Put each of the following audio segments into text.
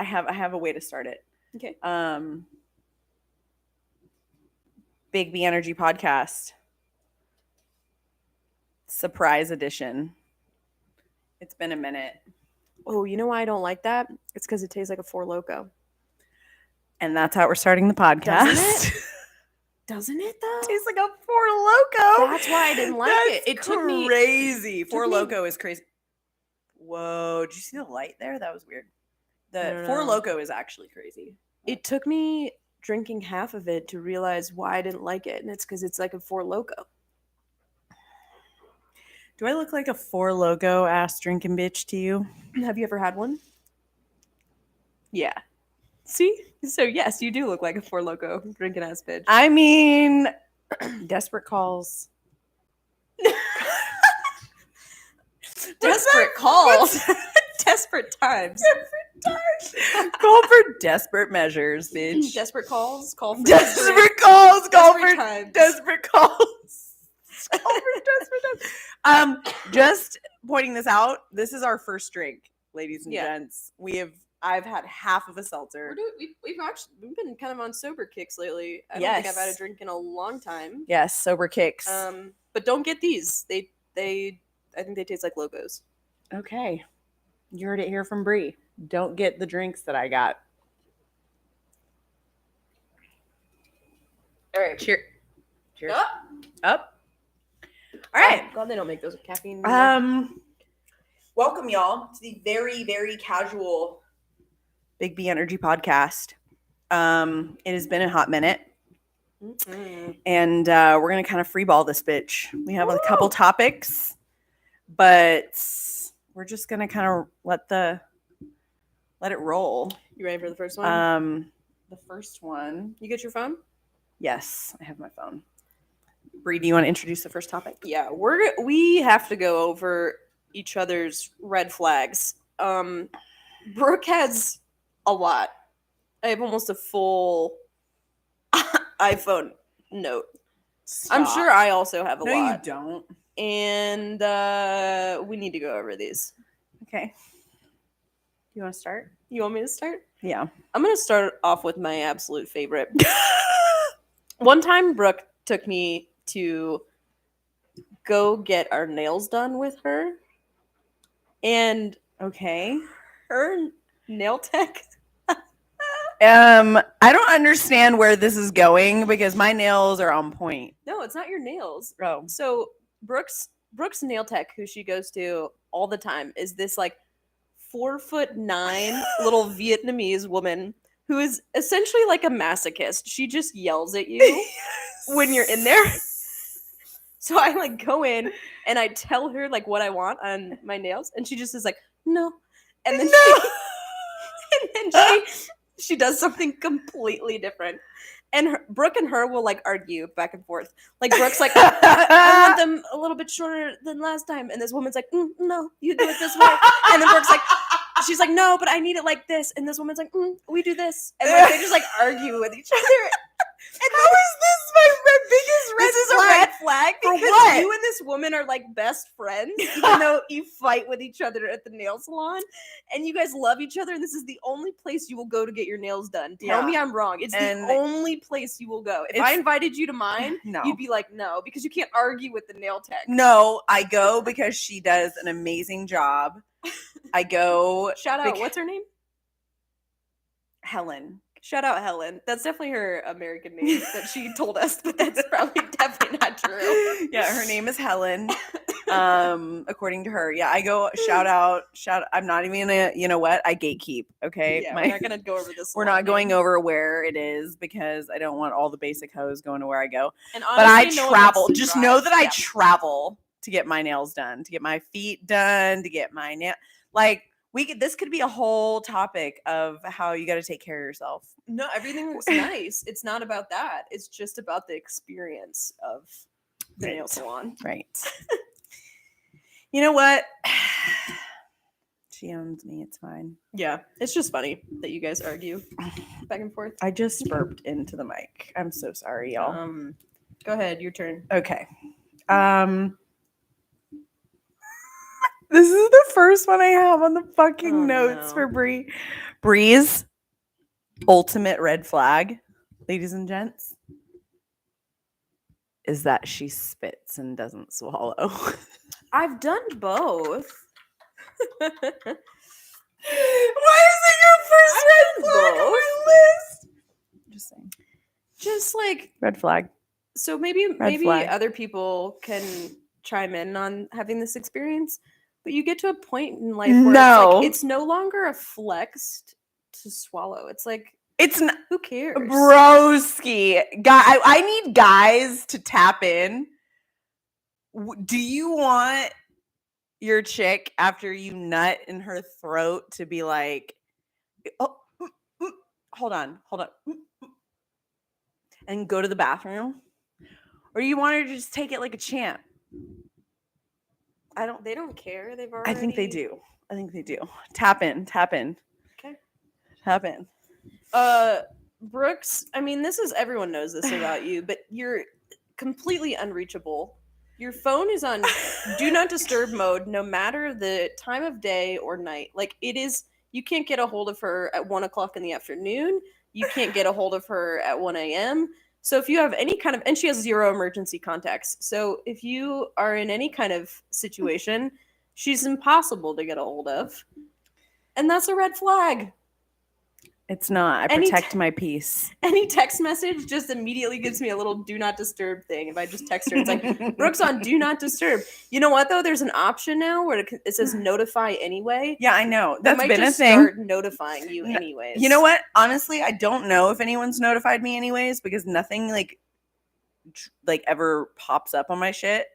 I have a way to start it. Okay. Big B Energy Podcast. Surprise edition. It's been a minute. Oh, you know why I don't like that? It's because it tastes like a Four Loco. And that's how we're starting the podcast. Doesn't it? Doesn't it though? It tastes like a Four Loco. That's why I didn't like it. It took me crazy. Four Loco is crazy. Whoa, did you see the light there? That was weird. The Four Loco is actually crazy. It took me drinking half of it to realize why I didn't like it, and it's because it's like a Four Loco. Do I look like a Four Loco ass drinking bitch to you? Have you ever had one? Yeah. See? So yes, you do look like a Four Loco drinking ass bitch. I mean, desperate calls. Desperate calls. Desperate times. Call for desperate measures, bitch. Desperate calls. Call for desperate calls. Call for times. Desperate calls. Call for desperate times. Just pointing this out. This is our first drink, ladies and gents. I've had half of a seltzer. We've been kind of on sober kicks lately. I don't think I've had a drink in a long time. Yes, sober kicks. But don't get these. I think they taste like Locos. Okay. You heard it here from Bree. Don't get the drinks that I got. All right. Cheers. Up. All right. God, they don't make those with caffeine. Welcome, y'all, to the very, very casual Big B Energy Podcast. It has been a hot minute. Mm-hmm. And we're going to kind of freeball this bitch. We have a couple topics, but we're just going to kind of let it roll. You ready for the first one? The first one. You get your phone? Yes, I have my phone. Bree, do you want to introduce the first topic? Yeah, we have to go over each other's red flags. Brooke has a lot. I have almost a full iPhone note. Stop. I'm sure I also have a lot. No, you don't. And we need to go over these. Okay. You want to start? You want me to start? Yeah. I'm going to start off with my absolute favorite. One time, Brooke took me to go get our nails done with her. And her nail tech. I don't understand where this is going because my nails are on point. No, it's not your nails. Oh. So Brooke's nail tech, who she goes to all the time, is this like 4'9" little Vietnamese woman who is essentially like a masochist. She just yells at you when you're in there. So I like go in and I tell her like what I want on my nails, and she just is like, no. And then she does something completely different. And Brooke and her will like argue back and forth. Like Brooke's like, I want them a little bit shorter than last time. And this woman's like, no, you do it this way. And then Brooke's like, she's like, no, but I need it like this. And this woman's like, we do this. And like, they just like argue with each other. And how is this my biggest red flag? This is a red flag because what? You and this woman are like best friends, even though you fight with each other at the nail salon, and you guys love each other. And this is the only place you will go to get your nails done. Tell me I'm wrong. It's the only place you will go. If I invited you to mine, you'd be like, no, because you can't argue with the nail tech. No, I go because she does an amazing job. I go. Shout out. What's her name? Helen. Shout out Helen. That's definitely her American name that she told us, but that's probably definitely not true. Yeah, her name is Helen. According to her. Yeah, I go shout out. I'm not even gonna, you know what? I gatekeep. Okay. Yeah, we're not gonna go over this. We're not going over where it is because I don't want all the basic hoes going to where I go. And honestly, but I travel. Just know that I travel to get my nails done, to get my feet done, to get my nail this could be a whole topic of how you got to take care of yourself. No, everything looks nice. It's not about that. It's just about the experience of the nail salon. Right. You know what? She owns me. It's fine. Yeah. It's just funny that you guys argue back and forth. I just burped into the mic. I'm so sorry, y'all. Go ahead. Your turn. Okay. This is the first one I have on the fucking notes for Bree. Bree's ultimate red flag, ladies and gents, is that she spits and doesn't swallow. I've done both. Why is it your first red flag on my list? Just saying. Just like red flag. So maybe flag. other people can chime in on having this experience, but you get to a point in life where it's no longer a flex to swallow. It's like it's not, who cares, broski. I need guys to tap in. Do you want your chick after you nut in her throat to be like, oh, hold on, and go to the bathroom, or you want her to just take it like a champ? They don't care. They've already. I think they do. Tap in. Okay. Tap in. Brookes, I mean, everyone knows this about you, but you're completely unreachable. Your phone is on do not disturb mode no matter the time of day or night. Like, it is, you can't get a hold of her at 1 o'clock in the afternoon. You can't get a hold of her at 1 a.m. So if you have any kind of, and she has 0 emergency contacts. So if you are in any kind of situation, she's impossible to get a hold of. And that's a red flag. It's not. I protect my peace. Any text message just immediately gives me a little do not disturb thing. If I just text her, it's like, Brookes on do not disturb. You know what, though? There's an option now where it says notify anyway. Yeah, I know. That's might been just a thing. Start notifying you anyways. You know what? Honestly, I don't know if anyone's notified me anyways, because nothing like ever pops up on my shit.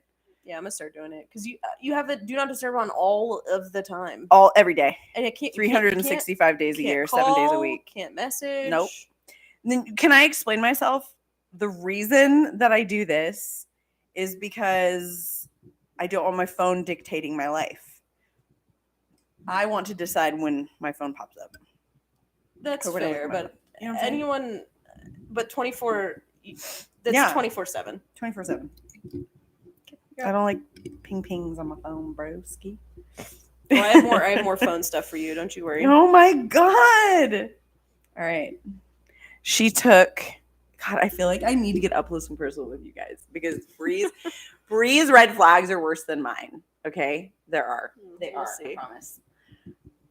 Yeah, I'm gonna start doing it because you have it do not disturb on all of the time, every day, and it can't 365 days a year, call, 7 days a week. Can't message. Nope. Then can I explain myself? The reason that I do this is because I don't want my phone dictating my life. I want to decide when my phone pops up. That's fair, but you know anyone, but 24. That's 24/7. 24/7. I don't like pings on my phone, broski. Well, I have more phone stuff for you. Don't you worry. Oh my god! All right. She took. God, I feel like I need to get up close and personal with you guys because Bree's red flags are worse than mine. Okay, there are. They are. I promise.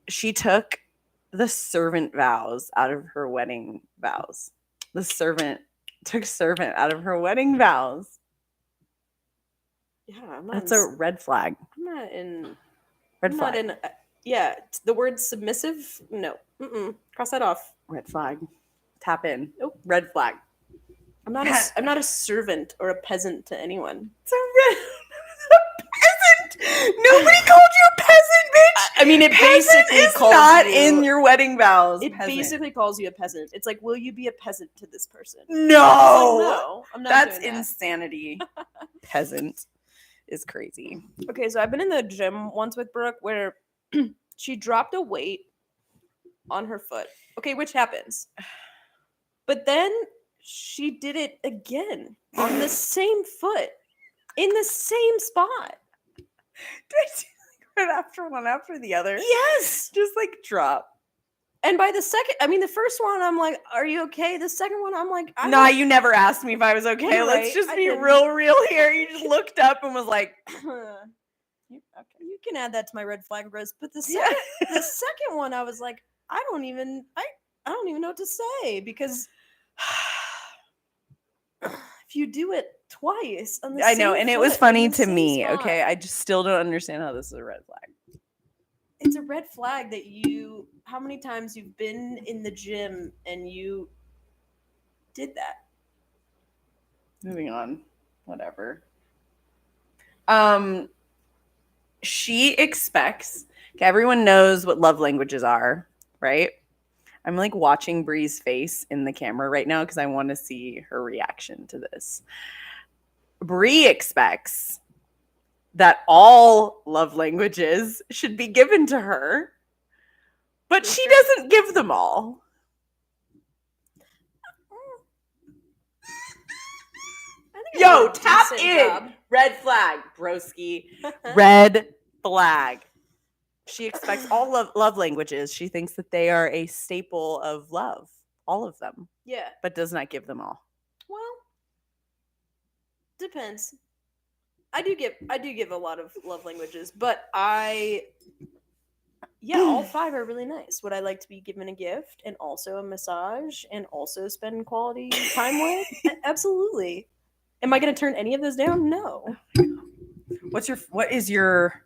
She took the servant vows out of her wedding vows. The servant took servant out of her wedding vows. Yeah, I'm not. That's a red flag. I'm not in. Red flag. Not in. Yeah, the word submissive. No. Cross that off. Red flag. Tap in. Nope. Red flag. I'm not a servant or a peasant to anyone. It's a peasant. Nobody called you a peasant, bitch. I mean, it basically calls not you, in your wedding vows. It basically calls you a peasant. It's like, will you be a peasant to this person? No, no, I'm not. That's doing insanity. Peasant is crazy. Okay, so I've been in the gym once with Brooke where she dropped a weight on her foot. Okay, which happens. But then she did it again on the same foot in the same spot. Did I do like one after the other? Yes. Just like drop. And by the first one, I'm like, are you okay? The second one, I'm like, nah, you never asked me if I was okay. You're Let's right. just be real here. You just looked up and was like, okay. You can add that to my red flag list. But the second one, I was like, I don't even know what to say because if you do it twice on the I know, and it was funny to me. Spot, okay, I just still don't understand how this is a red flag. It's a red flag that how many times you've been in the gym and you did that. Moving on, whatever. She expects. Okay, everyone knows what love languages are, right? I'm like watching Bree's face in the camera right now because I want to see her reaction to this. Bree expects that all love languages should be given to her, but she doesn't give them all. Yo, tap in. Job. Red flag, broski. Red flag. She expects all love languages. She thinks that they are a staple of love, all of them, Yeah. but does not give them all. Well, depends. I do give a lot of love languages, but all 5 are really nice. Would I like to be given a gift and also a massage and also spend quality time with? Absolutely. Am I going to turn any of those down? No. What is your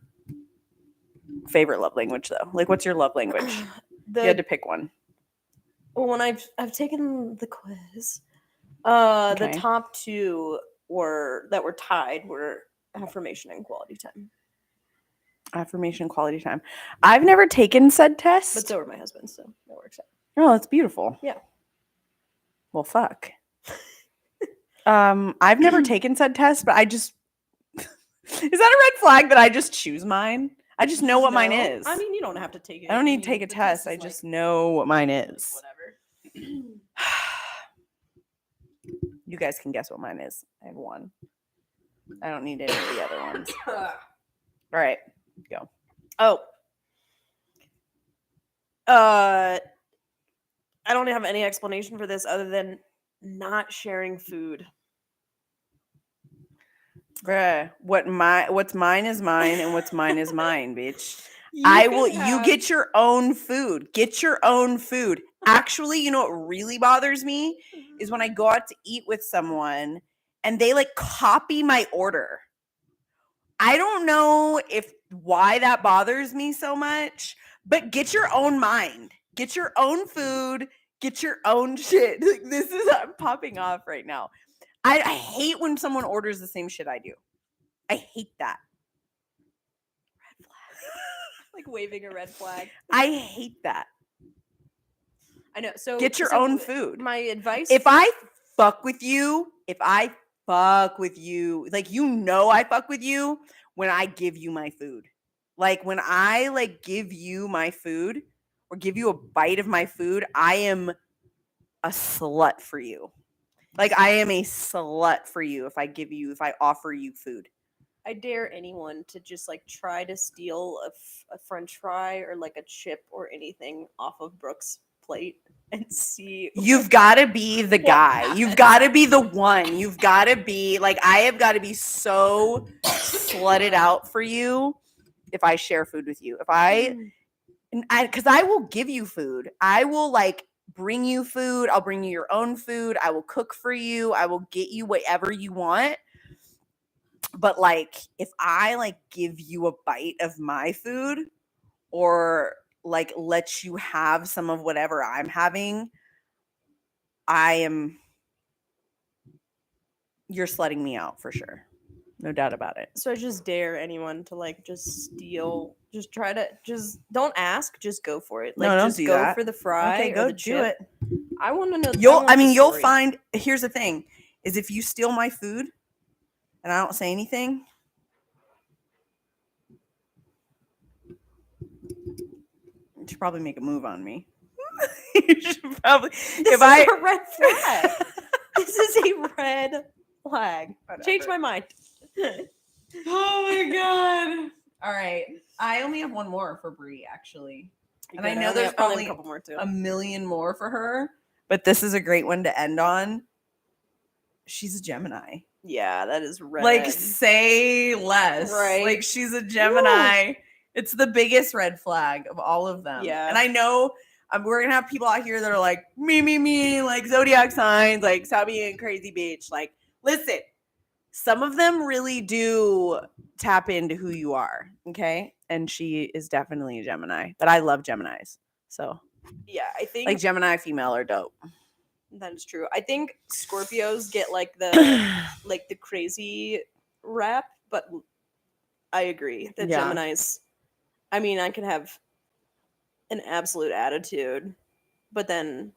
favorite love language though? Like, what's your love language? You had to pick one. Well, when I've taken the quiz, Okay. the top 2 that were tied were affirmation and quality time. Affirmation, quality time. I've never taken said test. But so were my husband, so that works out. Oh, that's beautiful. Yeah. Well, fuck. I've never taken said test, but I just is that a red flag that I just choose mine? I just know what mine is. I mean, you don't have to take it. I don't need to take a test. I just know what mine is. Whatever. You guys can guess what mine is. I have one. I don't need any of the other ones. All right, go. Oh. I don't have any explanation for this other than not sharing food. Bruh, what's mine is mine, and what's mine is mine, bitch. You get your own food. Get your own food. Actually, you know what really bothers me is when I go out to eat with someone and they like copy my order. I don't know why that bothers me so much, but get your own mind. Get your own food. Get your own shit. Like, I'm popping off right now. I hate when someone orders the same shit I do. I hate that. Red flag. Like waving a red flag. I hate that. I know. So get your own food. My advice: if I fuck with you, like I fuck with you when I give you my food. Like when I like give you my food or give you a bite of my food, I am a slut for you. Like I am a slut for you if I offer you food. I dare anyone to just like try to steal a French fry or like a chip or anything off of Brookes' plate and see. You've got to be the guy. You've got to be the one. You've got to be like, I have got to be so slutted out for you if I share food with you. Because I will give you food. I will like bring you food. I'll bring you your own food. I will cook for you. I will get you whatever you want. But like, if I like give you a bite of my food or like let you have some of whatever I'm having, you're slutting me out for sure. No doubt about it. So I just dare anyone to like just steal, just try to, just don't ask, just go for it. Like, no, don't just do go that. for the fry. Okay, or go the do chip. it. I want to know. You'll find. Here's the thing: is if you steal my food and I don't say anything, you should probably make a move on me. You should probably. This is a red flag. This is a red flag. Change my mind. Oh my god! All right, I only have one more for Brie actually, and I know there's probably a couple more too. A million more for her, but this is a great one to end on. She's a Gemini. Yeah, that is red. Like, say less. Right. Like, she's a Gemini. Woo. It's the biggest red flag of all of them. Yeah. And I know we're going to have people out here that are like, me, like zodiac signs, like, stop being a crazy bitch. Like, listen, some of them really do tap into who you are, okay? And she is definitely a Gemini. But I love Geminis. So, yeah, I think like Gemini female are dope. That is true. I think Scorpios get like the crazy rap, but I agree that Geminis. I mean, I can have an absolute attitude, but then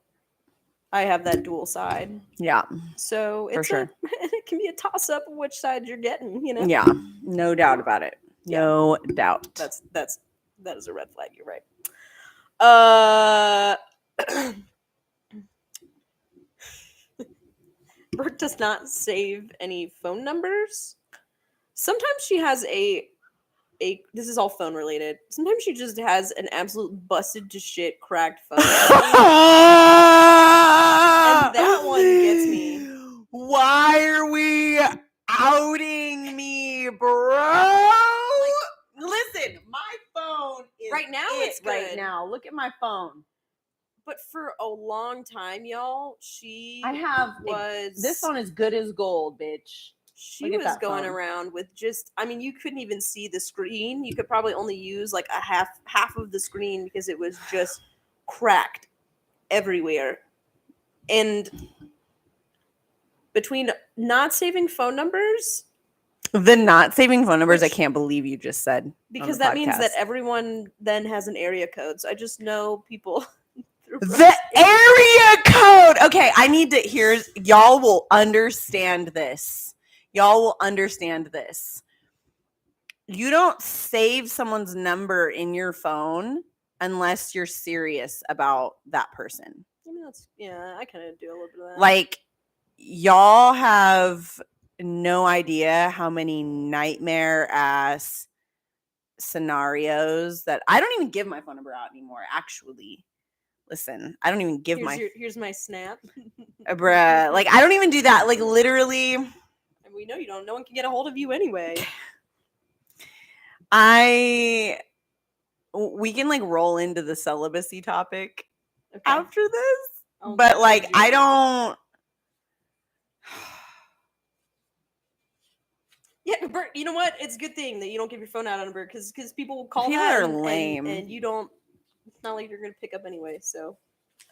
I have that dual side. Yeah. So it's it can be a toss up of which side you're getting, you know? Yeah. No doubt about it. No doubt. That is a red flag. You're right. Brooke does not save any phone numbers. Sometimes she has a this is all phone related. Sometimes she just has an absolute busted to shit cracked phone. And that one gets me. Why are we outing me, bro? Listen, my phone is Right now it's right good. now. Look at my phone. But for a long time, y'all, this phone is good as gold, bitch. She Look at was that going phone. around with just, I mean, you couldn't even see the screen. You could probably only use like a half of the screen because it was just cracked everywhere. And between not saving phone numbers, The not saving phone numbers, I can't believe you just said. because that means that everyone then has an area code. So I just know people. The area code. Okay, I need to. Y'all will understand this. Y'all will understand this. You don't save someone's number in your phone unless you're serious about that person. I mean, I kind of do a little bit of that. Like, y'all have no idea how many nightmare ass scenarios that I don't even give my phone number out anymore, actually. Listen, I don't even give here's my snap. Bruh. Like, I don't even do that. Like, literally. And we know you don't. No one can get a hold of you anyway. We can like roll into the celibacy topic after this. Oh, but like, I don't. Yeah, Bert, you know what? It's a good thing that you don't give your phone out on Bert because people will call People that are lame. and you don't. It's not like you're gonna pick up anyway. So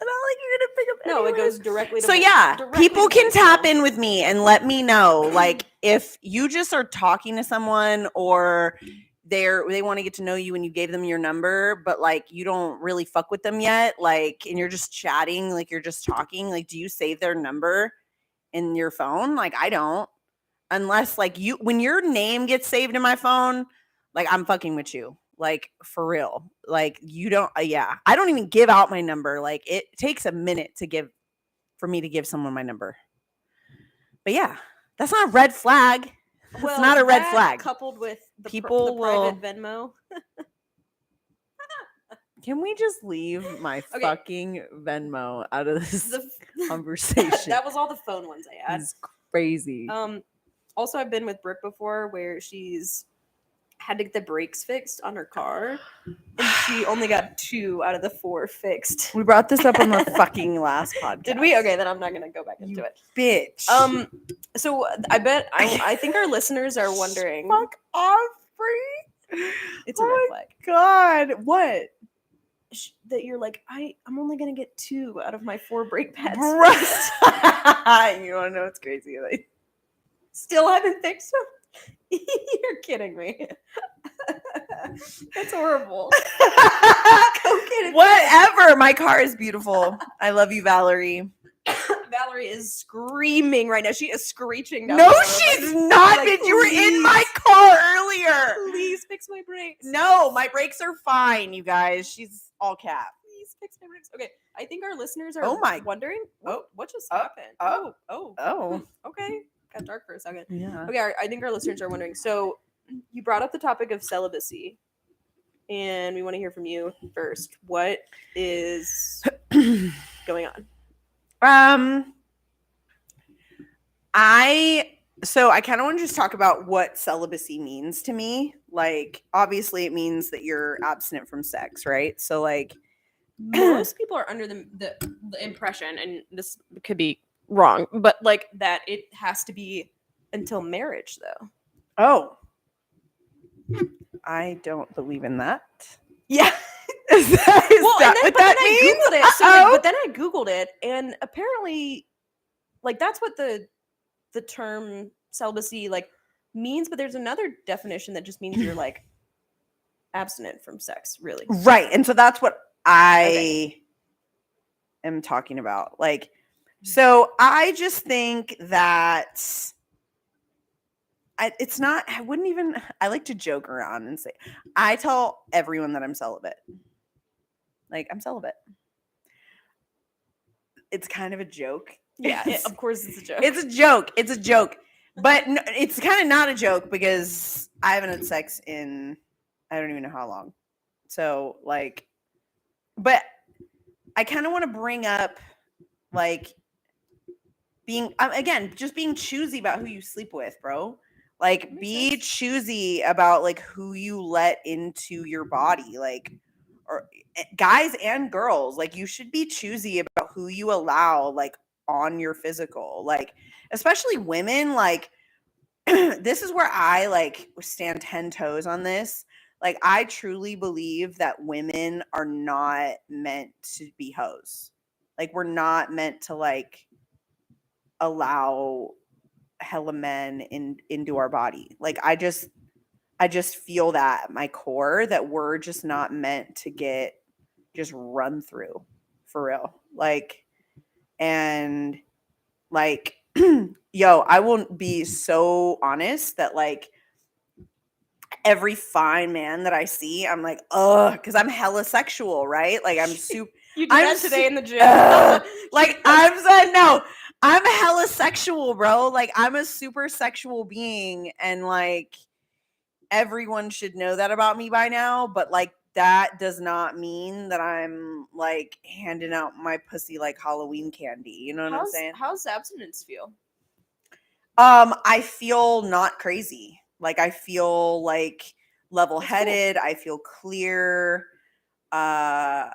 It's not like you're gonna pick up. No, it goes directly to. So yeah, people can tap in with me and let me know, like, if you just are talking to someone or they want to get to know you and you gave them your number, but like you don't really fuck with them yet, like, and you're just chatting, like you're just talking, like, do you save their number in your phone? Like, I don't, unless like when your name gets saved in my phone, like, I'm fucking with you, like, for real. Like, you don't, I don't even give out my number. Like, it takes a minute for me to give someone my number. But yeah, that's not a red flag. It's not a red flag. Coupled with the People private Venmo. Can we just leave my fucking Venmo out of this conversation? That was all the phone ones I had. It's crazy. Also, I've been with Brooke before where she's had to get the brakes fixed on her car, and she only got 2 out of the 4 fixed. We brought this up on the fucking last podcast. Did we? Okay, then I'm not gonna go back into it. Bitch. So I think our listeners are wondering. Fuck off, Free. It's a red flag. God, what? That you're like, I'm only gonna get 2 out of my 4 brake pads. You wanna know what's crazy? Like, still haven't fixed them. You're kidding me. That's horrible. Go get it. Whatever. My car is beautiful. I love you, Valerie. Valerie is screaming right now. She is screeching down No, she's not, bitch. You were in my car earlier. Please fix my brakes. No, my brakes are fine, you guys. She's all cap. Please fix my brakes. Okay, I think our listeners are wondering. What just happened? Okay. Got dark for a second. Yeah. Okay, I think our listeners are wondering. So, you brought up the topic of celibacy, and we want to hear from you first. What is going on? I kind of want to just talk about what celibacy means to me. Like, obviously, it means that you're abstinent from sex, right? So, like, most people are under the impression, and this could be wrong, but like that it has to be until marriage, though. Oh, I don't believe in that. Yeah. Is that what that means? I googled it. So, but then I googled it, and apparently, like, that's what the term celibacy like means. But there's another definition that just means you're like abstinent from sex, really. Right, and so that's what I am talking about. Like, so I just think that I like to joke around and say, I tell everyone that I'm celibate. Like, I'm celibate. It's kind of a joke. Yeah, of course it's a joke. It's a joke. But no, it's kind of not a joke because I haven't had sex in I don't even know how long. So like, but I kind of want to bring up like being again, just being choosy about who you sleep with, bro. Like be choosy about like who you let into your body, like, or guys and girls, like you should be choosy about who you allow like on your physical, like especially women. Like this is where I like stand 10 toes on this. Like I truly believe that women are not meant to be hoes. Like we're not meant to like allow hella men into our body. Like I just feel that at my core that we're just not meant to get just run through for real. Like, and like yo, I will be so honest that like every fine man that I see, I'm like, ugh, because I'm hella sexual, right? Like I'm super. You did I'm that today in the gym. Like I'm saying, no, I'm hella sexual, bro. Like I'm a super sexual being, and like everyone should know that about me by now. But like that does not mean that I'm like handing out my pussy like Halloween candy. You know what I'm saying? How's abstinence feel? I feel not crazy. Like I feel like level-headed. Cool. I feel clear. I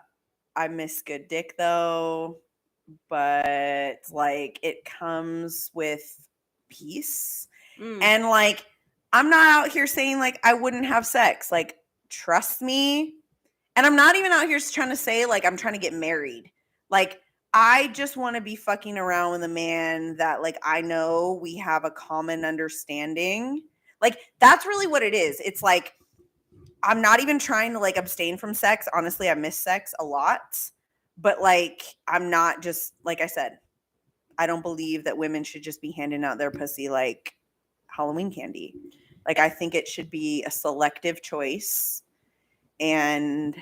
miss good dick though, but like it comes with peace. And like I'm not out here saying like I wouldn't have sex. Like trust me. And I'm not even out here trying to say like I'm trying to get married. Like I just want to be fucking around with a man that like I know we have a common understanding. Like that's really what it is. It's like I'm not even trying to like abstain from sex. Honestly, I miss sex a lot. But like I'm not just, like I said, I don't believe that women should just be handing out their pussy like Halloween candy. Like I think it should be a selective choice. And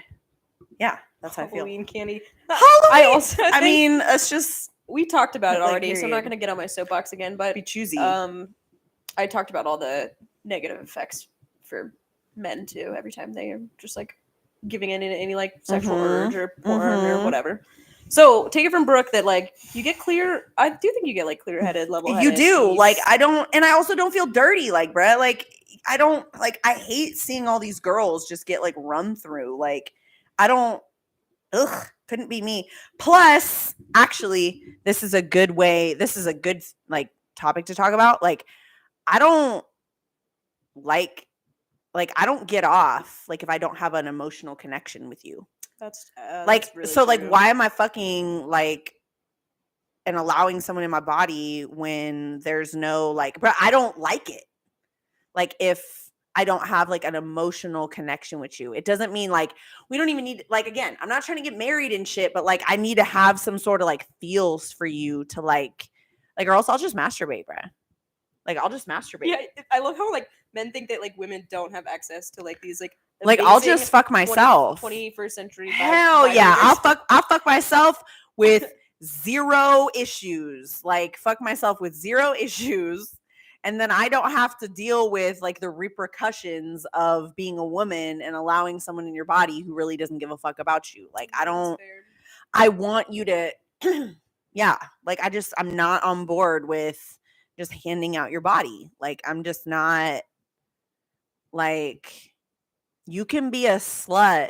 yeah, that's how I feel. Halloween candy. Halloween. I mean, it's just we talked about it like, already, period. so I'm not gonna get on my soapbox again. But be choosy. I talked about all the negative effects for men too. Every time they are just like giving in any like sexual urge or porn or whatever. So take it from Brooke that like you get clear. I do think you get like clear-headed, level-headed. You do. peace. Like I don't, and I also don't feel dirty. Like bruh, like I don't like. I hate seeing all these girls just get like run through. Like I don't. Ugh, couldn't be me. Plus, actually, this is a good way. This is a good like topic to talk about. Like I don't like I don't get off like if I don't have an emotional connection with you. That's like that's really so true. like why am I fucking like and allowing someone in my body when there's no like, but I don't like it. Like if I don't have like an emotional connection with you, it doesn't mean like we don't even need like, again, I'm not trying to get married and shit, but like I need to have some sort of like feels for you to like or else I'll just masturbate, bruh. Like I'll just masturbate. Yeah, I love how like men think that like women don't have access to like these like I'll just fuck myself. 21st century. Hell yeah, I'll fuck myself with zero issues. Like fuck myself with zero issues. And then I don't have to deal with like the repercussions of being a woman and allowing someone in your body who really doesn't give a fuck about you. Like I want you to yeah, like I'm not on board with just handing out your body. Like I'm just not like you can be a slut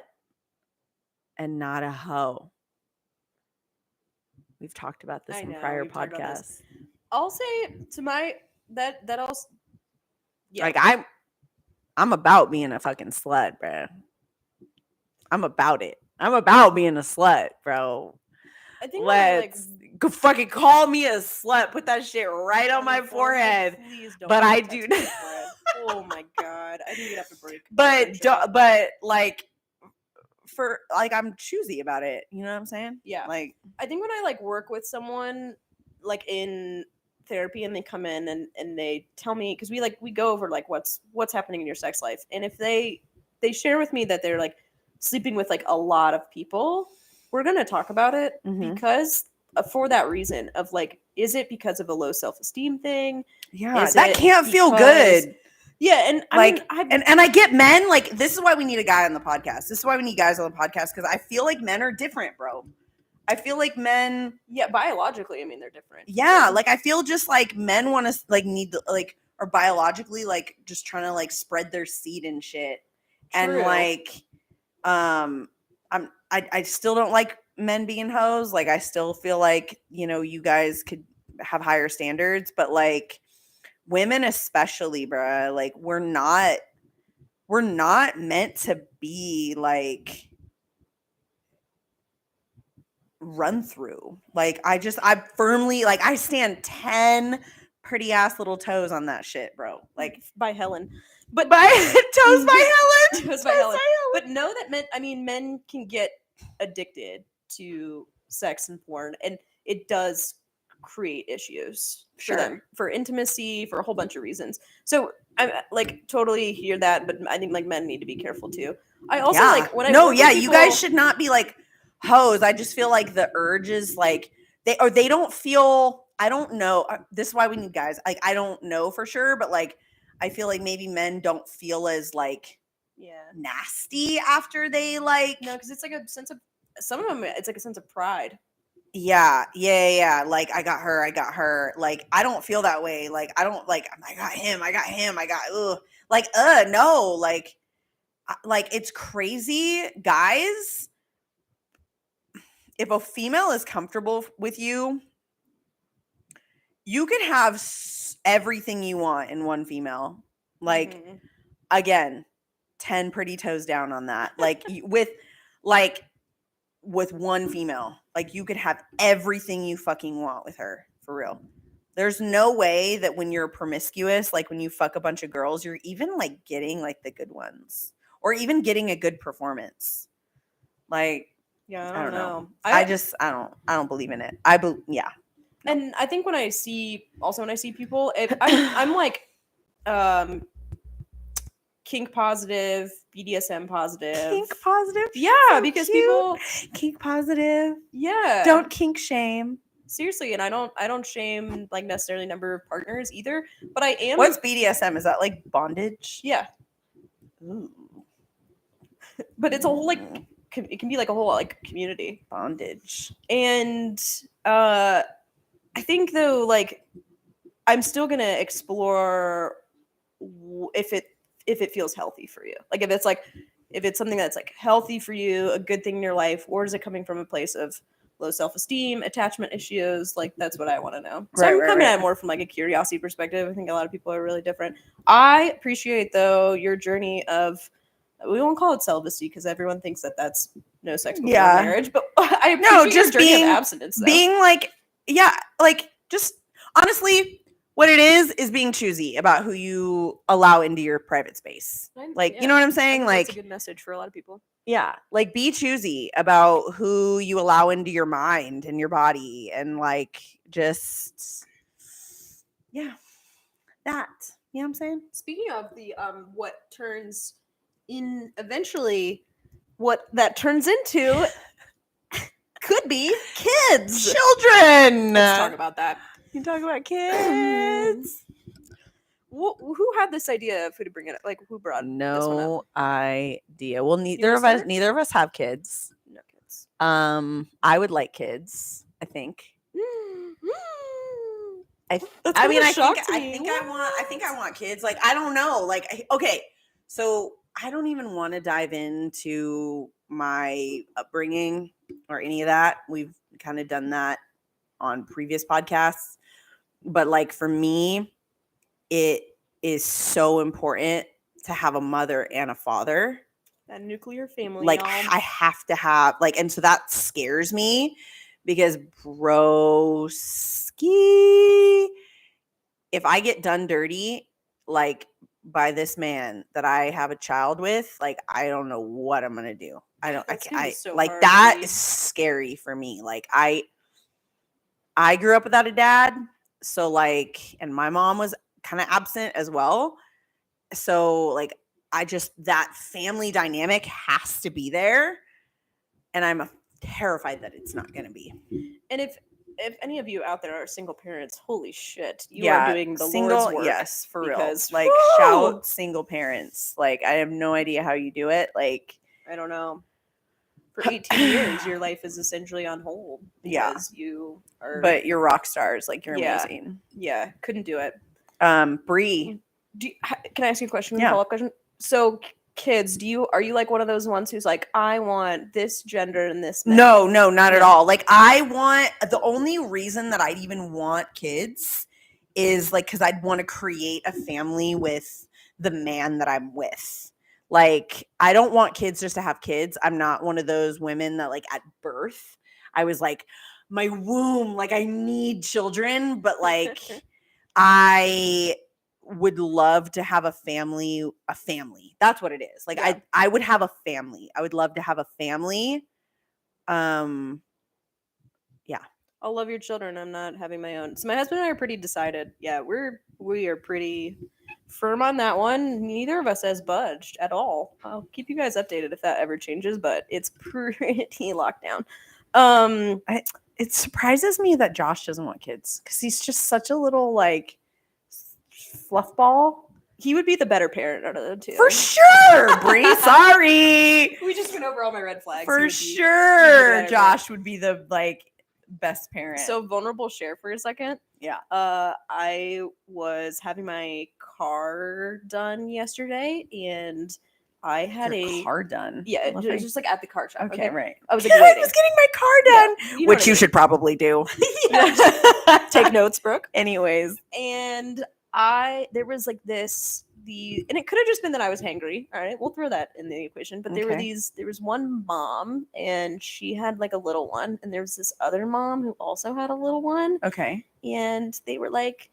and not a hoe. We've talked about this in prior podcasts. I'll say to my that also yeah. Like I'm about being a fucking slut, bro. I'm about it. I'm about being a slut, bro. I think let's go fucking call me a slut. Put that shit right on my forehead. Please don't. But I do. Oh my god, I need to get up a break. But like for like I'm choosy about it. You know what I'm saying? Yeah. Like I think when I like work with someone like in therapy and they come in and they tell me, because we go over like what's happening in your sex life, and if they share with me that they're like sleeping with like a lot of people, we're gonna talk about it because for that reason of like, is it because of a low self-esteem thing? Yeah, that can't feel good. Yeah, and Like, I mean, and I get men, like, this is why we need a guy on the podcast. This is why we need guys on the podcast, because I feel like men are different, bro. I feel like men, yeah, biologically, I mean, they're different. yeah, like, I feel just like men want to, like, need to, like, are biologically, like, just trying to, like, spread their seed and shit. And, True. like, I still don't like men being hoes. Like, I still feel like, you know, you guys could have higher standards, but, like, women especially, bruh, like, we're not meant to be, like, run through. Like, I firmly, like, I stand 10 pretty ass little toes on that shit, bro. Like, by Helen. But by toes by Helen. Toes by Helen. But know that men can get addicted to sex and porn, and it does create issues for them, for intimacy, for a whole bunch of reasons. So I like totally hear that, but I think like men need to be careful too. I also like when I work with you people, guys should not be like hoes. I just feel like the urge is like they don't feel. I don't know. This is why we need guys. Like, I don't know for sure, but like I feel like maybe men don't feel as like nasty after they like. No, because it's like a sense of, some of them, it's like a sense of pride. Yeah. Like, I got her. Like, I don't feel that way. Like, I don't like, I got him. Like, no. Like, it's crazy, guys. If a female is comfortable with you, you can have everything you want in one female. Like, again, 10 pretty toes down on that. Like, with one female, like, you could have everything you fucking want with her, for real. There's no way that when you're promiscuous, like when you fuck a bunch of girls, you're even like getting like the good ones, or even getting a good performance. Like, yeah, I don't know. I don't believe in it. Yeah. And I think when I see people, I'm like, kink positive, BDSM positive. Kink positive? Yeah, so because cute. People kink positive. Yeah. Don't kink shame. Seriously, and I don't shame like necessarily number of partners either, but I am. What's BDSM? Is that like bondage? Yeah. Ooh. But it's a whole like it can be like a whole like community bondage. And I think though, like, I'm still gonna explore if it feels healthy for you. Like, if it's something that's like healthy for you, a good thing in your life, or is it coming from a place of low self-esteem, attachment issues? Like, that's what I want to know. So I'm coming at it more from like a curiosity perspective. I think a lot of people are really different. I appreciate though your journey of, we won't call it celibacy because everyone thinks that that's no sex before marriage, but I appreciate your journey of abstinence though. Being like, yeah, like, just honestly, what it is being choosy about who you allow into your private space. Like, you know what I'm saying? Like, that's a good message for a lot of people. Yeah, like, be choosy about who you allow into your mind and your body, and like, just, yeah, that. You know what I'm saying? Speaking of the what turns in eventually, what that turns into could be kids, children. Let's talk about that. You talk about kids. Who had this idea of who to bring it up? Like, who brought this one up? No idea. Well, neither of us have kids. No kids. I would like kids, I think. I think I want kids. Like, I don't know. Like, okay, so I don't even want to dive into my upbringing or any of that. We've kind of done that on previous podcasts. But like, for me, it is so important to have a mother and a father. That nuclear family. Like, I have to have, like, and so that scares me because, broski, if I get done dirty, like, by this man that I have a child with, like, I don't know what I'm gonna do. That is scary for me. Like, I grew up without a dad, so like, and my mom was kind of absent as well. So like, that family dynamic has to be there, and I'm terrified that it's not going to be. And if any of you out there are single parents, holy shit, you are doing the Lord's work. Yes, for because, real. Like, whew, shout single parents. Like, I have no idea how you do it. Like, I don't know. For 18 years, your life is essentially on hold because you are. but you're rock stars. Like, you're Yeah. amazing. Yeah, couldn't do it. Bree. Can I ask you a question? Yeah. Follow-up question. So, kids, are you like one of those ones who's like, I want this gender and this? Man? No, not at all. Like, the only reason that I'd even want kids is like because I'd want to create a family with the man that I'm with. Like, I don't want kids just to have kids. I'm not one of those women that, like, at birth, I was like, my womb, like, I need children, but like, I would love to have a family. That's what it is. Like, Yeah. I would have a family. I would love to have a family. Yeah. I'll love your children. I'm not having my own. So my husband and I are pretty decided. Yeah, we are pretty firm on that one. Neither of us has budged at all. I'll keep you guys updated if that ever changes, but it's pretty locked down. It surprises me that Josh doesn't want kids because he's just such a little like fluff ball. He would be the better parent out of the two. For sure, Bree. Sorry. We just went over all my red flags. For sure, Josh would be the like best parent. So vulnerable share for a second. Yeah. I was having my car done yesterday, and I had Your car done. Yeah, it was just like at the car shop. Okay, right. I was like, I was getting my car done, Yeah, you know which what I you mean. should probably do. Take notes, Brooke. Anyways, and there was like and it could have just been that I was hangry. All right, we'll throw that in the equation. But there was one mom, and she had like a little one, and there was this other mom who also had a little one. Okay. And they were like,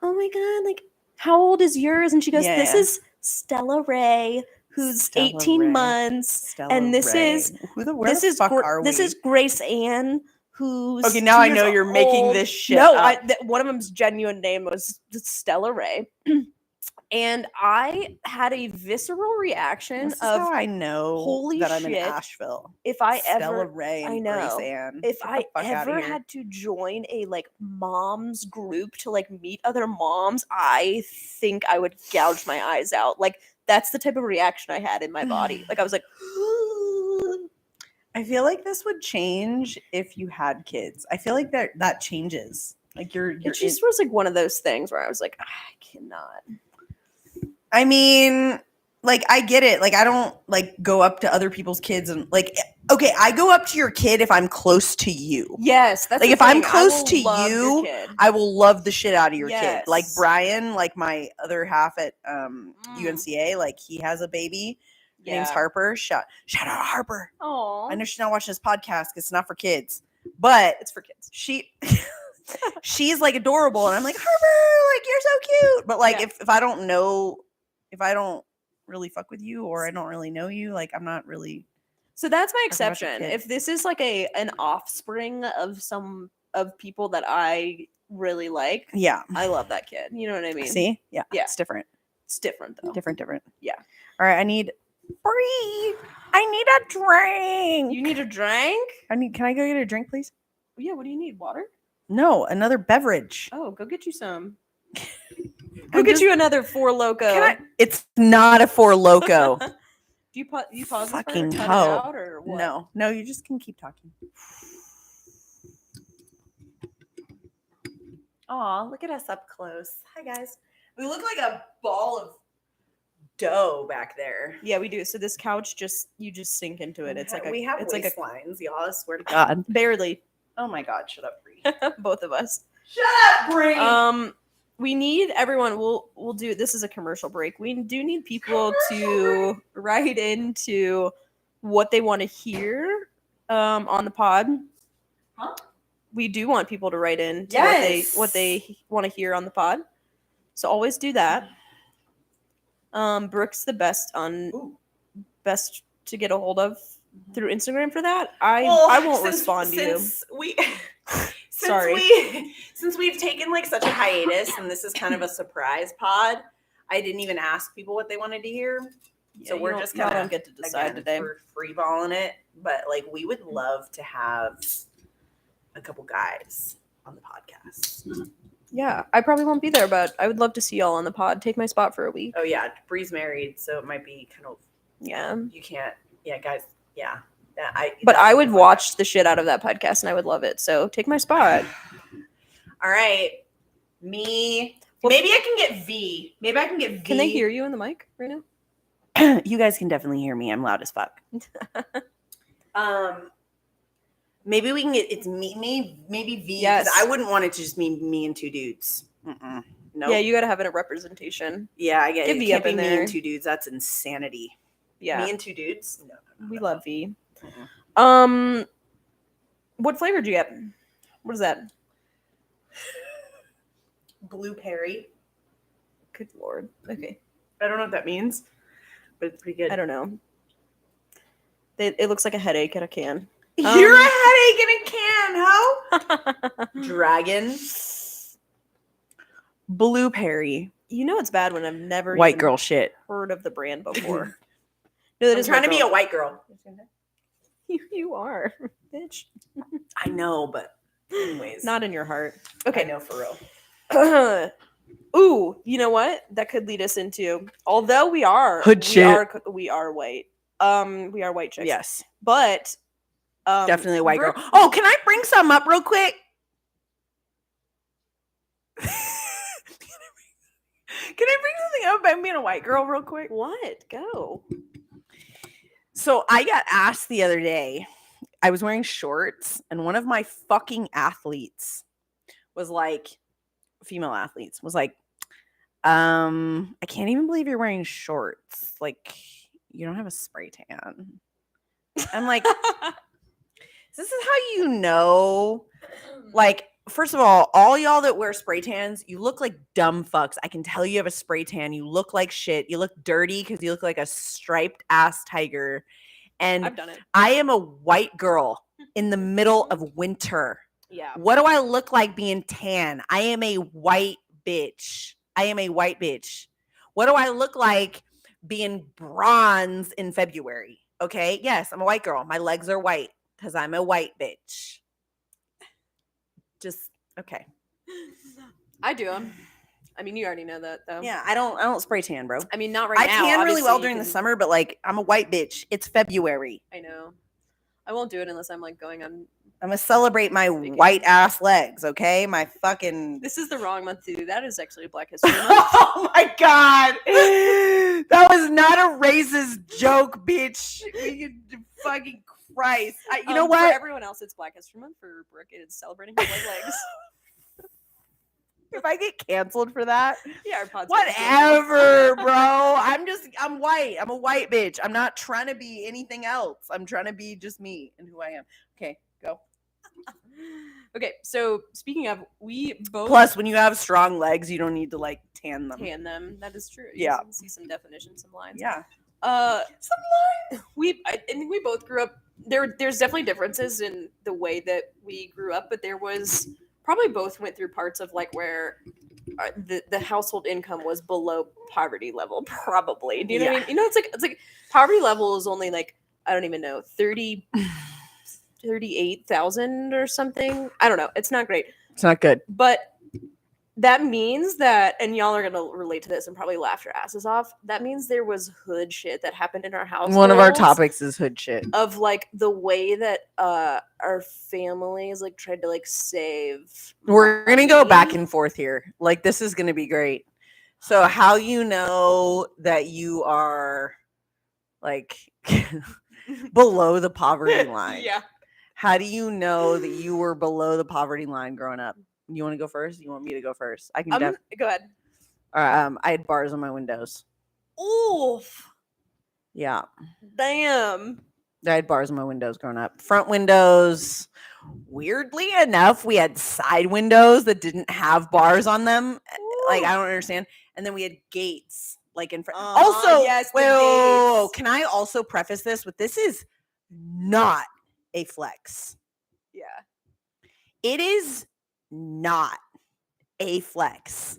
"Oh my god, like how old is yours?" And she goes, "This is Stella Ray, who's 18 months, and this is Grace Ann." Who's okay? Now I know you're making this shit. No, one of them's genuine name was Stella Ray, and I had a visceral reaction this is how I know holy that I'm shit, in Asheville. If I Stella ever, Ray and I know, Grace Ann. if I ever had to join a like moms group to like meet other moms, I think I would gouge my eyes out. Like that's the type of reaction I had in my body. Like I was like. I feel like this would change if you had kids. I feel like that changes. Like it just was like one of those things where I was like, I cannot. I mean, like I get it. Like I don't like go up to other people's kids and like okay, I go up to your kid if I'm close to you. Yes, that's like the if thing. I'm close to you, I will love the shit out of your kid. Like Yes. Brian, like my other half at UNCA, like he has a baby. Her name's Harper. Shout out Harper. Oh, I know she's not watching this podcast because it's not for kids, but it's for kids. She's like adorable, and I'm like Harper, like you're so cute. But like if I don't know, if I don't really fuck with you or I don't really know you, like I'm not really. So that's my exception. If this is like an offspring of people that I really like, yeah, I love that kid. You know what I mean? See, yeah, it's different. It's different though. Different. Yeah. All right, I need a drink. You need a drink? Can I go get a drink, please? Yeah, what do you need? Water? No, another beverage. Oh, go get you some. Go get you another Four Loco. It's not a Four Loco. Do you pause fucking this part, hoe. cut it out, or what? No, you just can keep talking. Aw, look at us up close. Hi, guys. We look like a ball of dough back there. Yeah, we do. So this couch you just sink into it. It's like we have it's like waistlines, y'all. I swear to God. Barely. Oh my God, shut up, Bree. Both of us. Shut up, Bree. We need everyone. We'll do this is a commercial break. We do need people to write into what they want to hear on the pod. Huh? We do want people to write in to what they want to hear on the pod. So always do that. Brooke's the best to get a hold of through Instagram for that. I won't respond to you. Since we've taken like such a hiatus and this is kind of a surprise pod, I didn't even ask people what they wanted to hear. Yeah, so we're just kind don't of get to decide today. We're freeballing it, but like we would love to have a couple guys on the podcast. Yeah, I probably won't be there, but I would love to see y'all on the pod. Take my spot for a week. Oh yeah, Bree's married, so it might be kind of Yeah. you can't. Yeah, guys. Yeah. But I would watch the shit out of that podcast and I would love it. So take my spot. All right. Me. Maybe I can get V. Maybe I can get V. Can they hear you in the mic right now? You guys can definitely hear me. I'm loud as fuck. Maybe we can get it's me. Maybe V. Yes. I wouldn't want it to just be me and two dudes. No. Nope. Yeah, you gotta have it a representation. Yeah, I get it. V It can't up be in me there. and two dudes. That's insanity. Yeah. Me and two dudes. No. We love V. Mm-mm. What flavor did you get? What is that? Blueberry. Good lord. Okay. I don't know what that means, but it's pretty good. I don't know. It looks like a headache in a can. You're a headache in a can, ho? Dragon. Blueberry. You know it's bad when I've never White even girl shit. heard of the brand before. No, that I'm is trying to white be a girl. white girl. You are, bitch. I know, but anyways. Not in your heart. Okay, no, for real. Ooh, you know what? That could lead us into. Although we are Hood shit. we are white. We are white chicks. Yes. But Definitely a white girl. Oh, can I bring some up real quick? Can I bring something up about being a white girl real quick? What? Go. So I got asked the other day. I was wearing shorts, and one of my fucking athletes was like, female athletes was like, I can't even believe you're wearing shorts. Like, you don't have a spray tan. I'm like, this is how you know. Like, first of all y'all that wear spray tans, you look like dumb fucks. I can tell you have a spray tan. You look like shit. You look dirty because you look like a striped ass tiger. And I've done it. I am a white girl in the middle of winter. Yeah. What do I look like being tan? I am a white bitch. I am a white bitch. What do I look like being bronze in February? Okay. Yes, I'm a white girl. My legs are white because I'm a white bitch. Just okay. I do. I mean, you already know that, though. Yeah, I don't spray tan, bro. I mean, not right now. I tan really well obviously, during the 'cause- summer, but like I'm a white bitch. It's February. I know. I won't do it unless I'm like going on. I'm gonna celebrate my white ass legs, okay? My fucking. This is the wrong month to do that. Is actually Black History Month. Oh my god, that was not a racist joke, bitch. Fucking Christ. You know what? For everyone else, it's Black History Month. For Brooke, it's celebrating her white legs. If I get canceled for that, Yeah, our pod's whatever, bro. I'm white. I'm a white bitch. I'm not trying to be anything else. I'm trying to be just me and who I am. Okay, go. Okay, so speaking of, we both Plus, when you have strong legs, you don't need to like tan them. tan them. That is true. Yeah. You can see some definition, some lines. Yeah. Some lines. I think we both grew up. There's definitely differences in the way that we grew up, but there was probably both went through parts of like where the household income was below poverty level. Probably. Do you know what I mean? You know, it's like poverty level is only like I don't even know 38,000 or something. I don't know. It's not great. It's not good. But that means that, and y'all are going to relate to this and probably laugh your asses off. That means there was hood shit that happened in our house. One of our topics is hood shit. Of like the way that our families like tried to like save. We're going to go money. back and forth here. Like, this is going to be great. So, how you know that you are like below the poverty line? Yeah. How do you know that you were below the poverty line growing up? You want to go first? You want me to go first? I can. Go ahead. I had bars on my windows. Oof. Yeah, Damn. I had bars on my windows growing up. Front windows. Weirdly enough, we had side windows that didn't have bars on them. Like, I don't understand. And then we had gates, like in front. Also, yes, the whoa, gates. can I also preface this with this is not a flex. Yeah. It is not a flex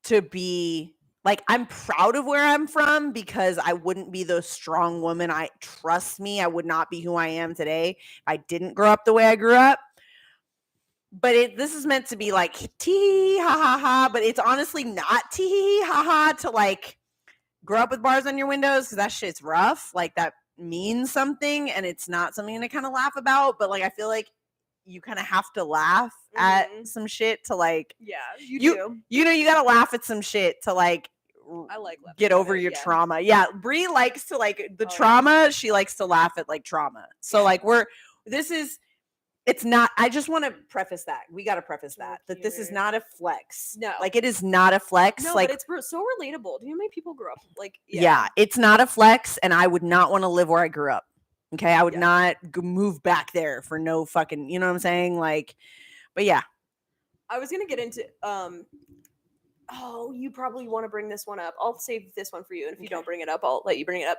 to be like, I'm proud of where I'm from because I wouldn't be the strong woman. Trust me, I would not be who I am today if I didn't grow up the way I grew up. But this is meant to be like tee ha ha ha, but it's honestly not tee ha ha to like grow up with bars on your windows because that shit's rough. Like that means something, and it's not something to kind of laugh about. But like I feel like you kind of have to laugh at some shit to like you do. You know, you gotta laugh at some shit to like I like get over your trauma. Yeah, Brie likes to like the trauma. She likes to laugh at like trauma. So like it's not. I just want to preface that. We got to preface that this is not a flex. No, like it is not a flex. No, like but it's so relatable. Do you know how many people grew up like? Yeah, it's not a flex, and I would not want to live where I grew up. Okay, I would not move back there for no fucking. You know what I'm saying? Like, but yeah, I was gonna get into Oh, you probably want to bring this one up. I'll save this one for you, and if you don't bring it up, I'll let you bring it up.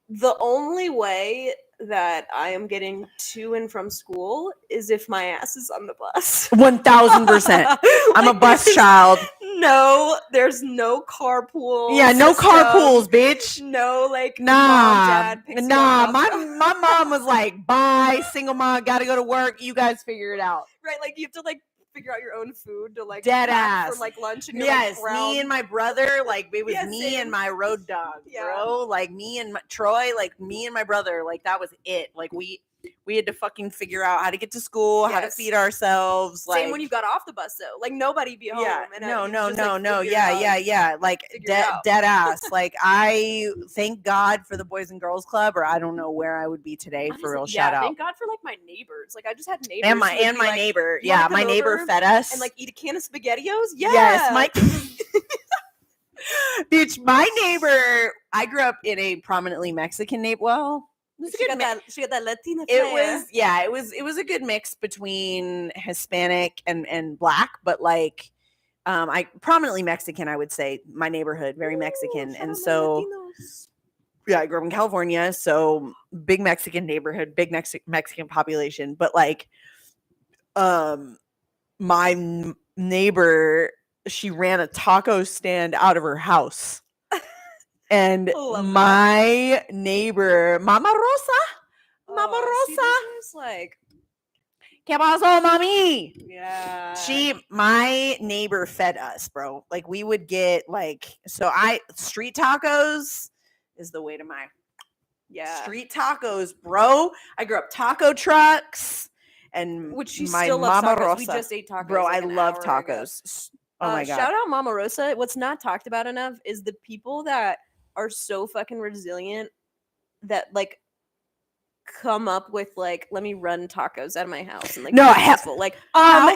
The only way that I am getting to and from school is if my ass is on the bus. 1000%. I'm a bus child. No, there's no carpool. Yeah, no carpools, bitch. No, like nah, mom, dad picks you up. My mom was like, bye, single mom, gotta go to work. You guys figure it out. Right, like you have to like figure out your own food to like dead pack ass for like lunch. And you're, yes, like, me and my brother, like it was me same. and my road dog, bro. Like me and Troy, like me and my brother, like that was it. Like we had to fucking figure out how to get to school, how to feed ourselves. Like, same when you got off the bus though. Like nobody be home. Yeah, and no. Yeah. Like dead ass. Like I thank God for the Boys and Girls Club, or I don't know where I would be today. Honestly, for real, shout out. Thank God for like my neighbors. Like I just had neighbors. And my neighbor. Yeah, my neighbor fed us and like eat a can of SpaghettiOs. Yeah. Yes, my bitch. My neighbor. I grew up in a prominently Mexican neighbor. Well. She got that Latina flair. It was a good mix between Hispanic and Black, but like I prominently Mexican, I would say. My neighborhood very Mexican. And so I grew up in California, so big Mexican neighborhood, big Mexican population, but like my neighbor, she ran a taco stand out of her house. And my neighbor, Mama Rosa, like, ¿Qué pasó, mami? Yeah. My neighbor fed us, bro. Like we would get like, street tacos is the way to my, street tacos, bro. I grew up taco trucks, and which she my still loves Mama tacos. Rosa. We just ate tacos, bro. like I love tacos. Oh my god! Shout out Mama Rosa. What's not talked about enough is the people that are so fucking resilient that like come up with like, let me run tacos out of my house and like no, I have like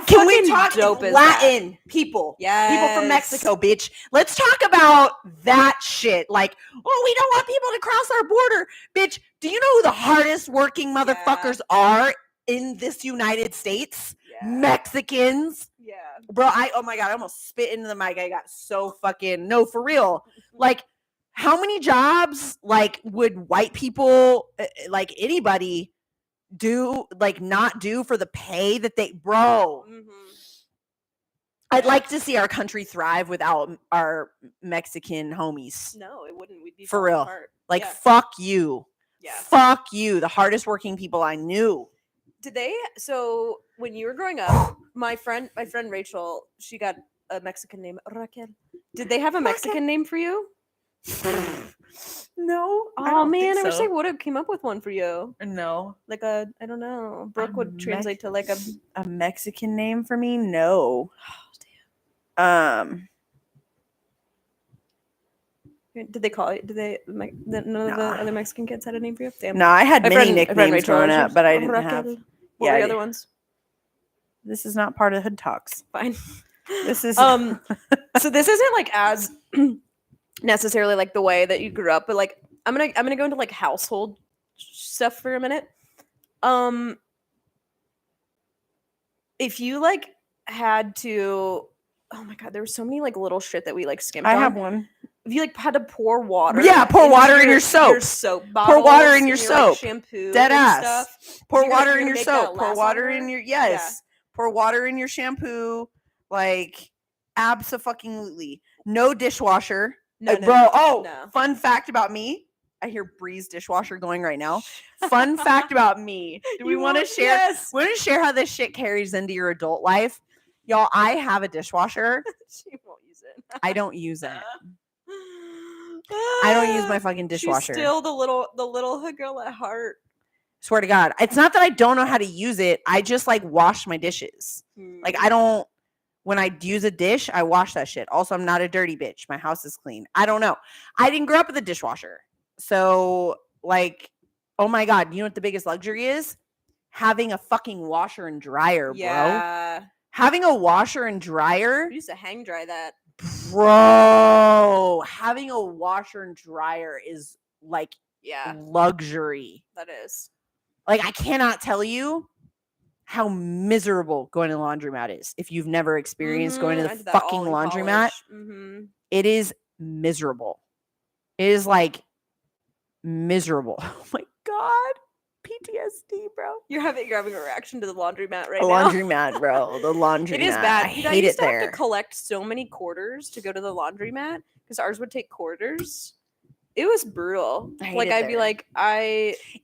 can we talk dope Latin that? People? Yeah, people from Mexico, bitch. Let's talk about that shit. Like, oh, we don't want people to cross our border, bitch. Do you know who the hardest working motherfuckers are in this United States? Mexicans. Yeah, bro. Oh my god, I almost spit into the mic. I got so fucking no, for real. Like, how many jobs like would white people, like anybody, do like not do for the pay that they, bro? I'd like to see our country thrive without our Mexican homies. No, it wouldn't. We'd be for real. Apart. Like fuck you. Yeah. Fuck you. The hardest working people I knew. Did they? So when you were growing up, my friend Rachel, she got a Mexican name, Raquel. Did they have a Mexican name for you? No. Oh man, I wish I would have came up with one for you. No. Like I don't know. Brooke would translate to like a Mexican name for me. No. Oh, damn. Did they call it? Did they? None of the other Mexican kids had a name for you? Damn. No, I had many nicknames growing up, but I didn't have. What were the other ones? This is not part of Hood Talks. Fine. This is so this isn't like as necessarily like the way that you grew up, but like I'm gonna go into like household stuff for a minute. If you like had to, oh my god, there were so many like little shit that we like skimped on. I have one. If you like had to pour water, pour water in your soap. Your soap bottles, pour water in your soap. Like, shampoo, dead ass. Stuff. Pour water in your soap. Pour water in your Pour water in your shampoo. Like, abso-fucking-lutely. No dishwasher. No, bro. No. Fun fact about me. I hear Bree's dishwasher going right now. Fun fact about me. Do we You want to won't- share? Yes. We want to share how this shit carries into your adult life. Y'all, I have a dishwasher. She won't use it. I don't use it. I don't use my fucking dishwasher. She's still the little girl at heart. Swear to God. It's not that I don't know how to use it. I just like wash my dishes. Like I don't, when I use a dish, I wash that shit. Also, I'm not a dirty bitch. My house is clean. I don't know. I didn't grow up with a dishwasher. So like, oh my God, you know what the biggest luxury is? Having a fucking washer and dryer, bro. Yeah. Having a washer and dryer. We used to hang dry that. Bro, having a washer and dryer is like Yeah, luxury. that is. Like I cannot tell you how miserable going to the laundromat is. If you've never experienced going to I the did that fucking all in laundromat, college. it is miserable. It is like miserable. Oh my God. PTSD, bro. You're having a reaction to the laundromat right The now. laundromat, bro. The laundromat. It is bad. I Dude, hate used it to have there. to collect so many quarters to go to the laundromat because ours would take quarters. It was brutal. I hate Like it I'd be there. like,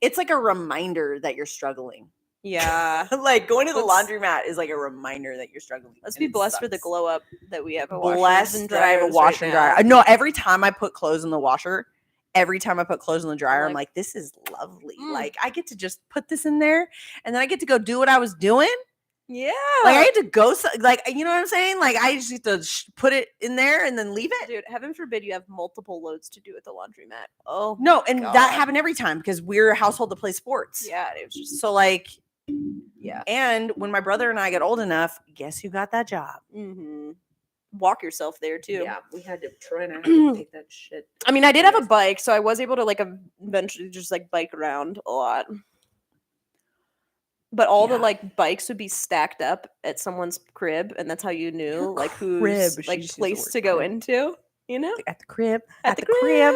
It's like a reminder that you're struggling. yeah. Like going to the Let's- laundromat is like a reminder that you're struggling. Let's and be it blessed for the sucks. glow up that we have a washer Blessed and that I have a dryers washer right and dryer. now. No, every time I put clothes in the washer, every time I put clothes in the dryer, I'm like- like, this is lovely. Mm. Like I get to just put this in there, and then I get to go do what I was doing. Yeah. Like I get to go, like you know what I'm saying? Like I just get to put it in there and then leave it. Dude, heaven forbid you have multiple loads to do at the laundromat. Oh No, and God. that happened every time because we're a household that plays sports. yeah, it was just So like, yeah. and when my brother and I got old enough, guess who got that job? Walk yourself there too. Yeah, we had to try and take that shit. I mean, I did have a bike, so I was able to like eventually just like bike around a lot. But all the Yeah. like bikes would be stacked up at someone's crib, and that's how you knew Her like crib. who's She like just used the place word to go crib. into. You know, At the crib. at the crib.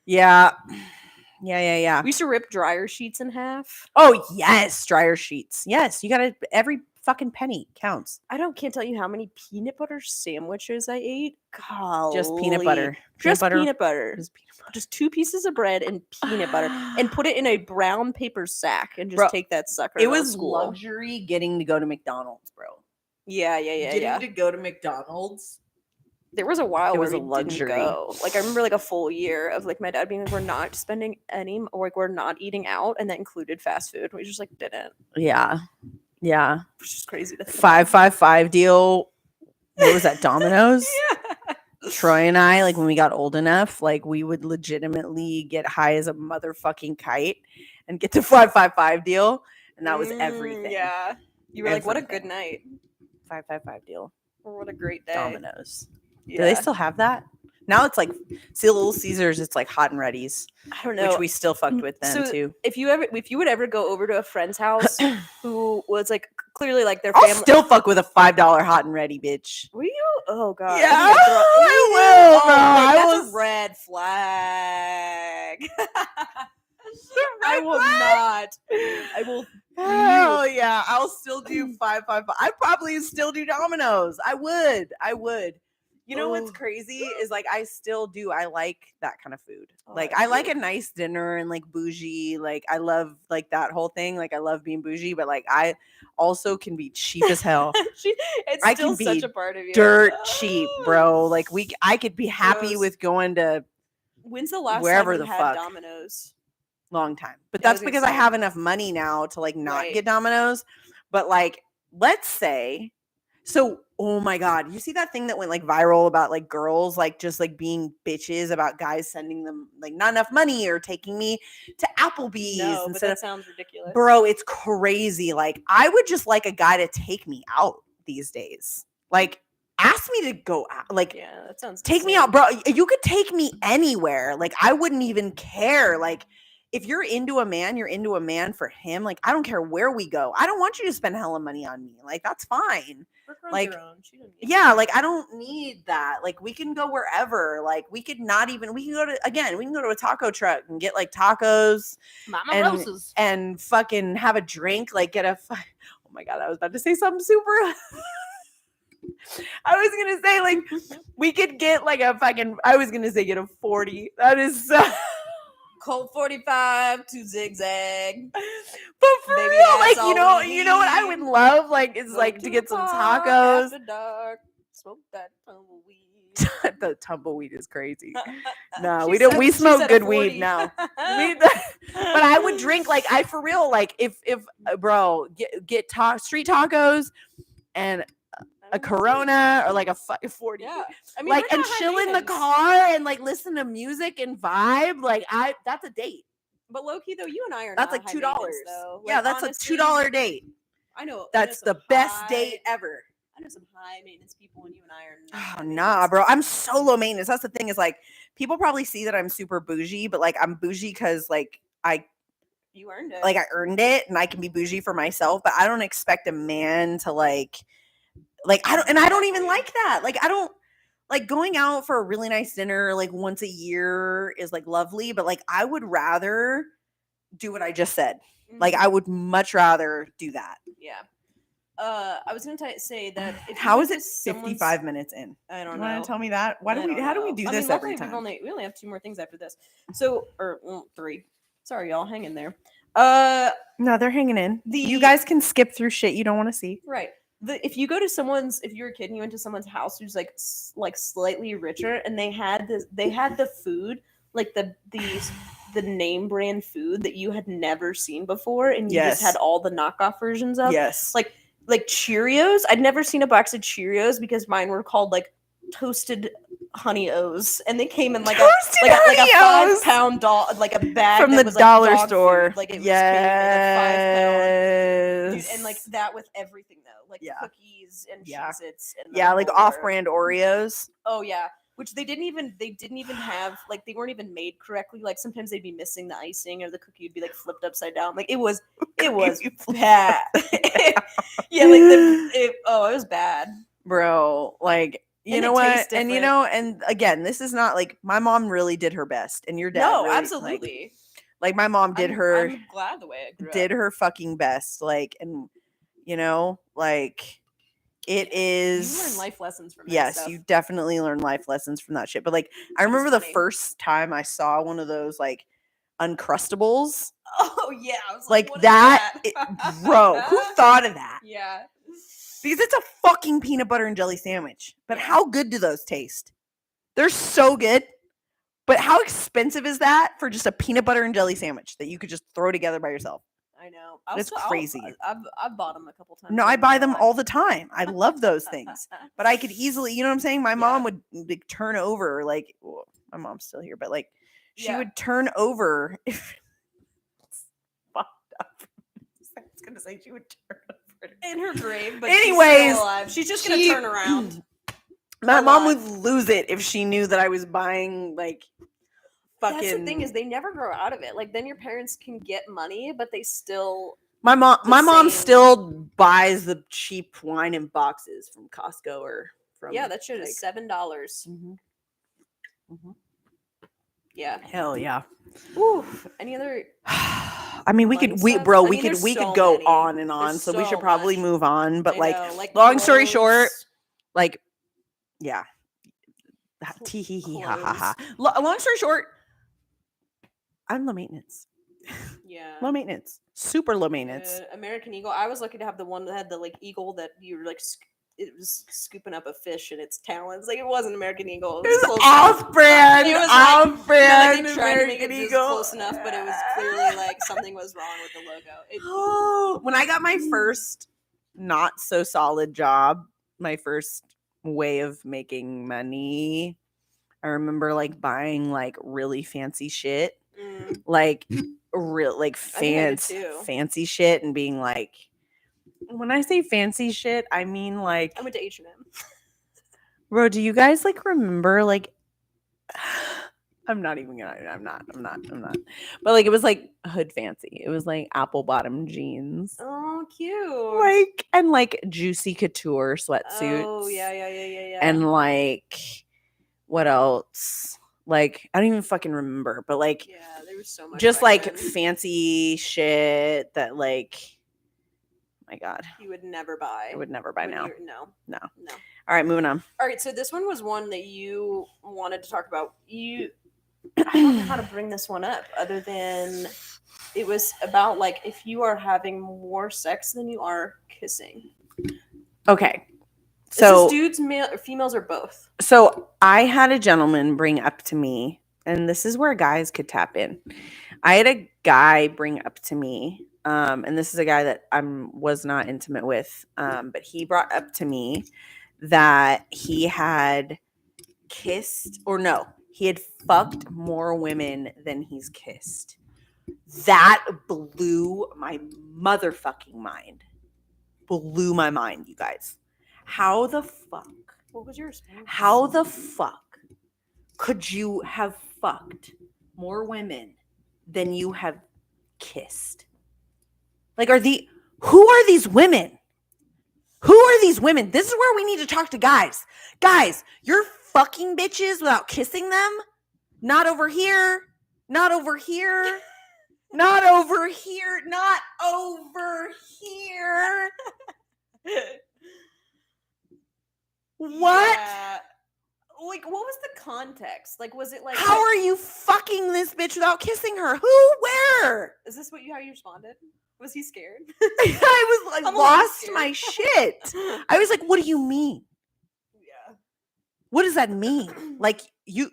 Yeah. Yeah. We used to rip dryer sheets in half. Oh yes, dryer sheets. Yes, you gotta every fucking penny counts. Can't tell you how many peanut butter sandwiches I ate. Just peanut Golly. butter. Just butter. peanut butter. Just peanut butter. Just 2 pieces of bread and peanut butter, and put it in a brown paper sack and just Bro, take that sucker. It to was school. luxury getting to go to McDonald's, bro. Yeah. Getting to go to McDonald's. There was a while It where was a we luxury. didn't go. Like I remember like a full year of like my dad being like, we're not spending any, or like we're not eating out, and that included fast food. We just like didn't, Yeah. which is crazy to think. 555 deal. What was that? Domino's? Yeah. Troy and I, like when we got old enough, like we would legitimately get high as a motherfucking kite and get the 555 deal, and that was everything. Yeah. You were like, what a good Everything. night, 555 deal. or what a great day. Domino's. Yeah. Do they still have that? Now it's like see Little Caesars. It's like hot and ready's, I don't know. which we still fucked with then So, too. if you would ever go over to a friend's house who was like clearly like their I'll family. still fuck with a $5 hot and ready, bitch. Will you? Oh God. Yeah, I think I'd I will, will, bro. I That's will a red flag. I red will flag? not. I will. Hell yeah, I'll still do 555. I probably still do Domino's. I would. You know what's Oh. crazy is like I still do. I like that kind of food. Oh, Like I I like do. a nice dinner and like bougie. Like I love like that whole thing. Like I love being bougie, but like I also can be cheap as hell. It's I still can such be a part of you. Dirt cheap, bro. Like I could be happy Gross. with going to When's the last wherever time the you had fuck. Domino's? long time. But Yeah, I that's was gonna because I say. have enough money now to like not Right. get Domino's. But like, let's say, so oh my God, you see that thing that went like viral about like girls like just like being bitches about guys sending them like not enough money or taking me to Applebee's No, but instead that of sounds ridiculous. bro, it's crazy. Like I would just like a guy to take me out these days. Like ask me to go out. Like Yeah, that sounds. take me insane. out, bro. You could take me anywhere. Like I wouldn't even care. Like if you're into a man, you're into a man for him. Like I don't care where we go. I don't want you to spend hella money on me. Like that's fine. Brooke runs like, her own. She doesn't need Yeah, it. like I don't need that. Like we can go wherever. Like we can go to a taco truck and get like tacos Mama and- Rosa's. and fucking have a drink. Like get a oh my God, I was about to say something super I was gonna say like we could get like a fucking I was gonna say get a 40. That is Colt 45 to zigzag. But for Baby, real, that's like, you all know, we you know what I would need. love, like, is Go like to the get some park tacos. after dark. Smoke that tumbleweed. The tumbleweed is crazy. She No, we said- don't. We she smoke said a good 40. weed now. But I would drink like I for real like if bro get street tacos and a Corona or like a fucking 40. Yeah, I mean, like we're and not high chill in the maintenance. car and like listen to music and vibe. Like that's a date. But low key though, you and I are That's not like high $2. maintenance, though. Yeah, Like, that's honestly, a $2 date. I know. That's the best date ever. I know some high maintenance people, and you and I are not. Oh, high nah, maintenance. bro. I'm so low maintenance. That's the thing is like people probably see that I'm super bougie, but like I'm bougie because like You earned it. I earned it and I can be bougie for myself, but I don't expect a man to like I don't even like that. Like I don't like going out for a really nice dinner like once a year is like lovely, but like I would rather do what I just said. Like I would much rather do that. Yeah. I was gonna say that. If How is it 55 minutes in? I don't You know. want to tell me that? How do we do I this mean, every luckily time? we only have 2 more things after this. So, or 3. Sorry, y'all, hang in there. No, they're hanging in. The- You guys can skip through shit you don't want to see. Right. If you go to if you're a kid and you went to someone's house who's like slightly richer, and they had the food, like the name brand food that you had never seen before, and you just Yes. had all the knockoff versions of. Yes. Like Cheerios. I'd never seen a box of Cheerios because mine were called like toasted honey O's, and they came in like a Toasted like a Honey O's! 5-pound like a bag From that the was dollar like dog store. food. Like it was came in like 5 pound. Yes. Dude, and like that with everything though, like Yeah. cookies and Yeah. Cheez-Its and Yeah, the like whole off-brand Oreos. Oh yeah, which they didn't even have, like they weren't even made correctly. Like sometimes they'd be missing the icing, or the cookie would be like flipped upside down. Like it was bad. Yeah, like it was bad, Bro. Like you And know it what? tastes And you different. know, and again, this is not like my mom really did her best, and your dad. No, really, absolutely. Like my mom did I'm glad the way I grew up. her fucking best. Like, and you know, like it is. You learn life lessons from that Yes, stuff. you definitely learn life lessons from that shit. But like, I remember the funny. first time I saw one of those like Uncrustables. Oh yeah, I was Like what is that, that? bro. Who thought of that? Yeah. Because it's a fucking peanut butter and jelly sandwich. But Yeah. how good do those taste? They're so good. But how expensive is that for just a peanut butter and jelly sandwich that you could just throw together by yourself? I know. That's crazy. I've bought them a couple times. No, I buy them all the time. I love those things. But I could easily, you know what I'm saying? My mom would like, turn over, like, well, my mom's still here, but like, she would turn over. If it's fucked up. I was gonna say she would turn over in her grave, but anyways, she's still alive. She's just gonna turn around. My mom would lose it if she knew that I was buying like fucking. That's the thing is they never grow out of it. Like then your parents can get money, but they still. My mom same. still buys the cheap wine in boxes from Costco or from. Yeah, that shit is $7. Mm-hmm. Mm-hmm. Yeah. Hell yeah. Ooh. Any other? I mean, we could stuff? go many. on and on, There's so we should so probably much. move on. But I like, know, long story short, clothes. like, yeah. Tee hee hee ha ha ha. Long story short, I'm low maintenance. Yeah. Low maintenance. Super low maintenance. American Eagle. I was lucky to have the one that had the like eagle that you were like it was scooping up a fish in its talons. Like it wasn't American Eagle. It was close off-brand. It was off-brand. they tried to make it American just Eagle. close enough, but it was clearly like something was wrong with the logo. When I got my first not so solid job, my first way of making money, I remember like buying like really fancy shit, like real like fancy shit, and being like, when I say fancy shit, I mean like I went to H&M. Bro, do you guys like remember like I'm not. But like it was like hood fancy. It was like apple bottom jeans. Oh, cute. Like and like juicy couture sweatsuits. Oh, yeah. And like what else? Like I don't even fucking remember, but like yeah, there was so much. Just like then. fancy shit that like my God. You would never buy. I would never buy now. No. All right, moving on. All right, so this one was one that you wanted to talk about. I don't know how to bring this one up other than it was about like if you are having more sex than you are kissing. Okay. Is So this dudes, male, or females, or both? So I had a gentleman bring up to me, and this is where guys could tap in. I had a guy bring up to me, and this is a guy that I was not intimate with, but he brought up to me that he had kissed, or no, he had fucked more women than he's kissed. That blew my motherfucking mind. Blew my mind, you guys. How the fuck? What was your response? How the fuck could you have fucked more women than you have kissed? Like, who are these women? Who are these women? This is where we need to talk to guys. Guys, you're fucking bitches without kissing them? Not over here. Not over here. Not over here. Not over here. What? Yeah. Like, what was the context? Like, was it like, How are you fucking this bitch without kissing her? Who? Where? is this how you responded? Was he scared? I was like, I'm a little lost scared. my shit. I was like, what do you mean? Yeah. What does that mean? Like, you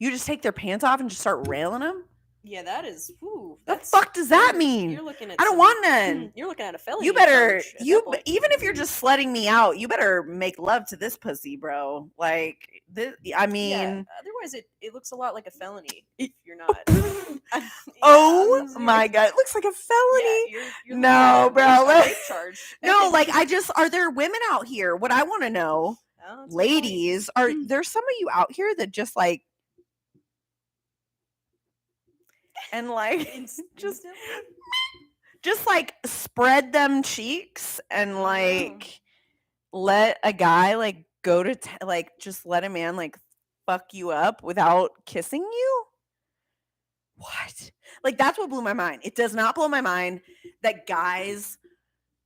just take their pants off and just start railing them? Yeah, that is. Ooh, The fuck does that mean? You're looking at. I don't want none. You're looking at a felony. You better, charge at that point. even if you're just slutting me out, you better make love to this pussy, bro. Like, this, I mean. Yeah, otherwise, it looks a lot like a felony if you're not. Oh my God. It looks like a felony. Yeah, you're No, looking at bro, a rape charge. No, like, are there women out here? What I want to know, Oh, that's ladies, are there some of you out here that just like, and like, just like spread them cheeks and like let a guy like go to like just let a man like fuck you up without kissing you? What? Like, that's what blew my mind. It does not blow my mind that guys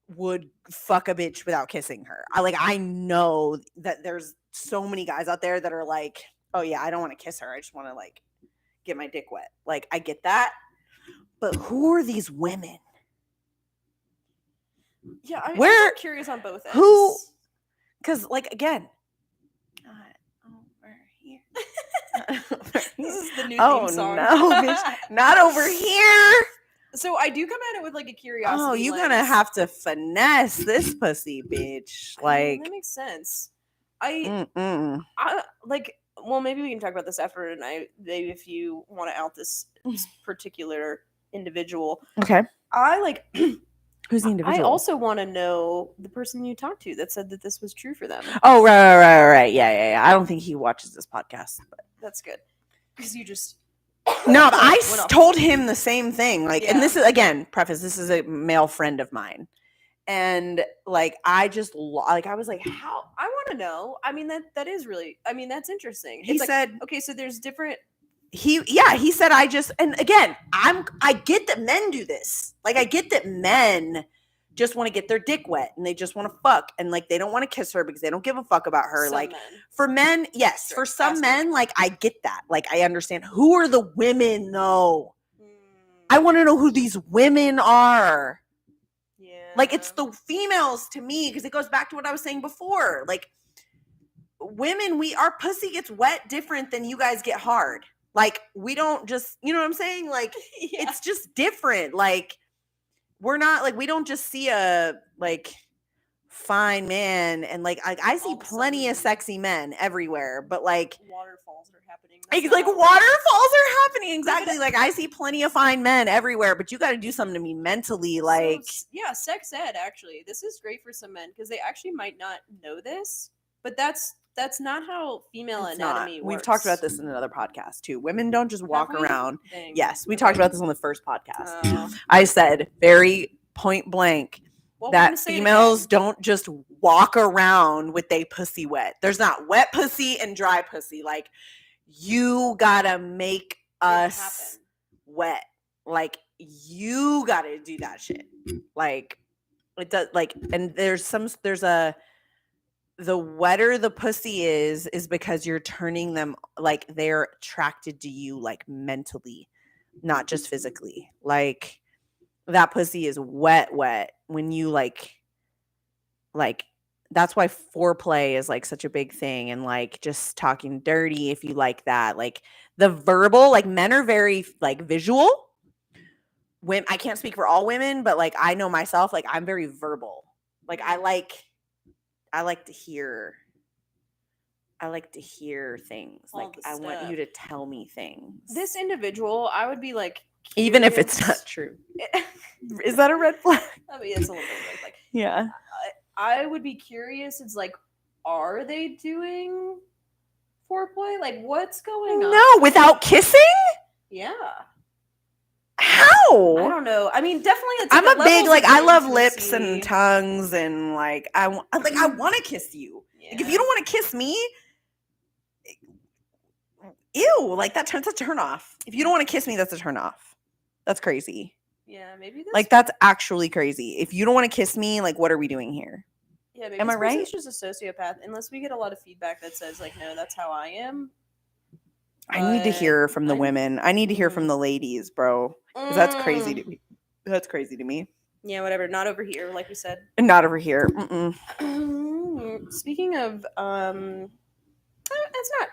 would fuck a bitch without kissing her. I know that there's so many guys out there that are like, oh yeah, I don't want to kiss her. I just want to like get my dick wet. Like, I get that. But who are these women? Yeah, I'm Where- curious on both ends. who- Because, like, again, not over here. This is the new Oh, theme song. no, bitch. Not over here. So I do come at it with like a curiosity. Oh, you're lens. gonna have to finesse this pussy, bitch. I mean, Like, that makes sense. I like. Well, maybe we can talk about this after tonight. Maybe if you want to out this particular individual. Okay. I like. Who's the I individual? also want to know the person you talked to that said that this was true for them. Oh, right. Yeah. I don't think he watches this podcast. But. That's good because you just. No, but I went off. told him the same thing. Like, and Yeah. this is, again, preface, this is a male friend of mine. And like, I just, like, I was like, how? I want to know. I mean, that is really. I mean, that's interesting. He It's like, said, okay, so there's different. he said, and again, I get that men do this. Like, I get that men just want to get their dick wet and they just want to fuck. And like, they don't want to kiss her because they don't give a fuck about her. Some Like, men. for men, yes. Sure, For some asking. men, like, I get that. Like, I understand. Who are the women, though? Mm, I want to know who these women are. yeah. Like, it's the females to me, because it goes back to what I was saying before. Like, women, our pussy gets wet different than you guys get hard. Like, we don't just, you know what I'm saying? Like, Yeah. it's just different. Like, we're not, like, we don't just see a, like, fine man. And, like, I see All of a plenty of sudden- sexy men everywhere. But, like, waterfalls are happening. like, That's not how it works. waterfalls are happening. but Exactly. Like, I see plenty of fine men everywhere. But you got to do something to me mentally. So, Like, yeah, sex ed actually. This is great for some men because they actually might not know this, but that's not how female it's not. anatomy works. We've talked about this in another podcast, too. Women don't just walk Have we? around. Dang. Yes, we Okay. talked about this on the first podcast. Oh. I said very point blank Well, we're that gonna say it females again. don't just walk around with they pussy wet. There's not wet pussy and dry pussy. Like, you gotta make us happen. wet. Like, you gotta do that shit. Like, it does. Like, and there's the wetter the pussy is because you're turning them, like, they're attracted to you, like, mentally, not just physically. Like, that pussy is wet when you like that's why foreplay is like such a big thing, and like just talking dirty, if you like that, like the verbal, like men are very like visual. When I can't speak for all women, but like I know myself, like I'm very verbal. Like I like to hear things. All Like the I want you stuff. to tell me things. This individual, I would be like, Even if it's curious. not true. Is that a red flag? I mean, it's a little bit of a red flag. Yeah. I would be curious. It's like, are they doing foreplay? Like, what's going on? No, without kissing? Yeah. How? I don't know. I mean, definitely. It's I'm like a big, like, I love lips intimacy. and tongues, and like I want to kiss you. Like, if you don't want to kiss me, ew, like that's a turn off. If you don't want to kiss me, that's a turn off. That's crazy. Yeah, maybe that's actually crazy. If you don't want to kiss me, like, what are we doing here? Yeah, maybe Am I right? It's just a sociopath. Unless we get a lot of feedback that says like, no, that's how I am. I need to hear from the women. I need to hear from the ladies, bro. Because that's crazy to me. That's crazy to me. Yeah, whatever. Not over here, like we said. And not over here. Speaking of, it's not.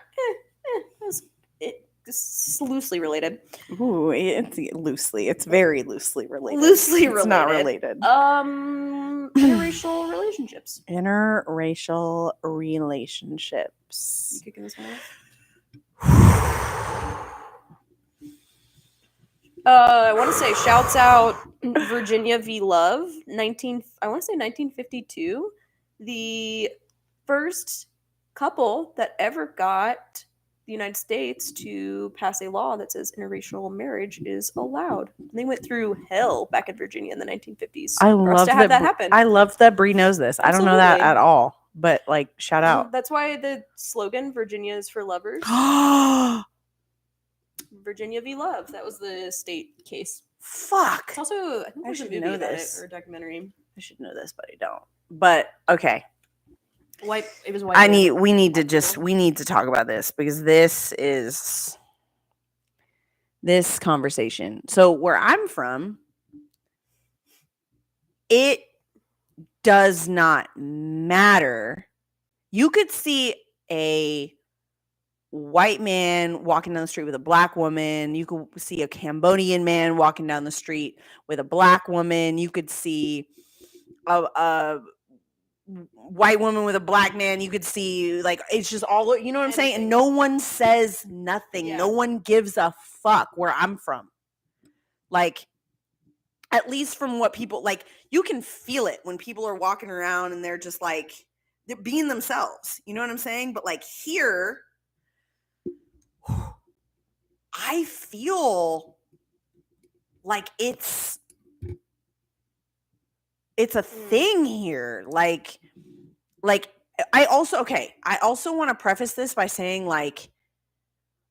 It's loosely related. Ooh, it's loosely. It's very loosely related. Loosely it's related. Not related. Interracial relationships. Interracial relationships. You kicking this one off? I want to say shouts out Virginia v. Love, I want to say 1952. The first couple that ever got the United States to pass a law that says interracial marriage is allowed. And they went through hell back in Virginia in the 1950s for us to have that happen. I love that Bree knows this. Absolutely. I don't know that at all, but like, shout out. That's why the slogan, Virginia is for lovers. Virginia v. Love. That was the state case. Fuck. It's also, I think there's a movie about it, or a documentary. I should know this, but I don't. But okay. It was white. We need to talk about this, because this conversation. So where I'm from, it does not matter. You could see a white man walking down the street with a black woman. You could see a Cambodian man walking down the street with a black woman. You could see a white woman with a black man. You could see, like, it's just all, you know what I'm saying? And no one says nothing. Yeah. No one gives a fuck where I'm from. Like, at least from what people, like, you can feel it when people are walking around and they're just like, they're being themselves. You know what I'm saying? But like here, I feel like it's a thing here. Like I also want to preface this by saying, like,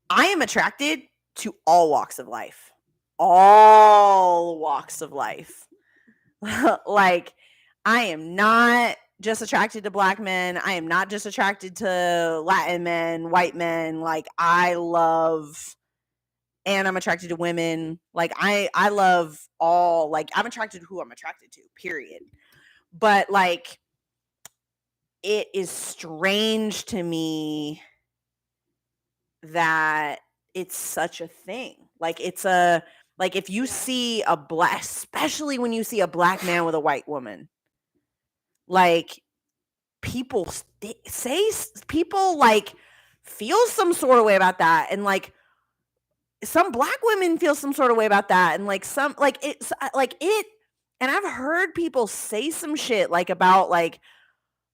I am attracted to all walks of life. All walks of life. Like, I am not just attracted to black men. I am not just attracted to Latin men, white men. Like, I love, and I'm attracted to women. Like, I love all, like, I'm attracted to who I'm attracted to, period. But like, it is strange to me that it's such a thing. Like, it's a, like, if you see a black, especially when you see a black man with a white woman, like, people like feel some sort of way about that. And like, some black women feel some sort of way about that. And like, some, like, it's like it, and I've heard people say some shit like about like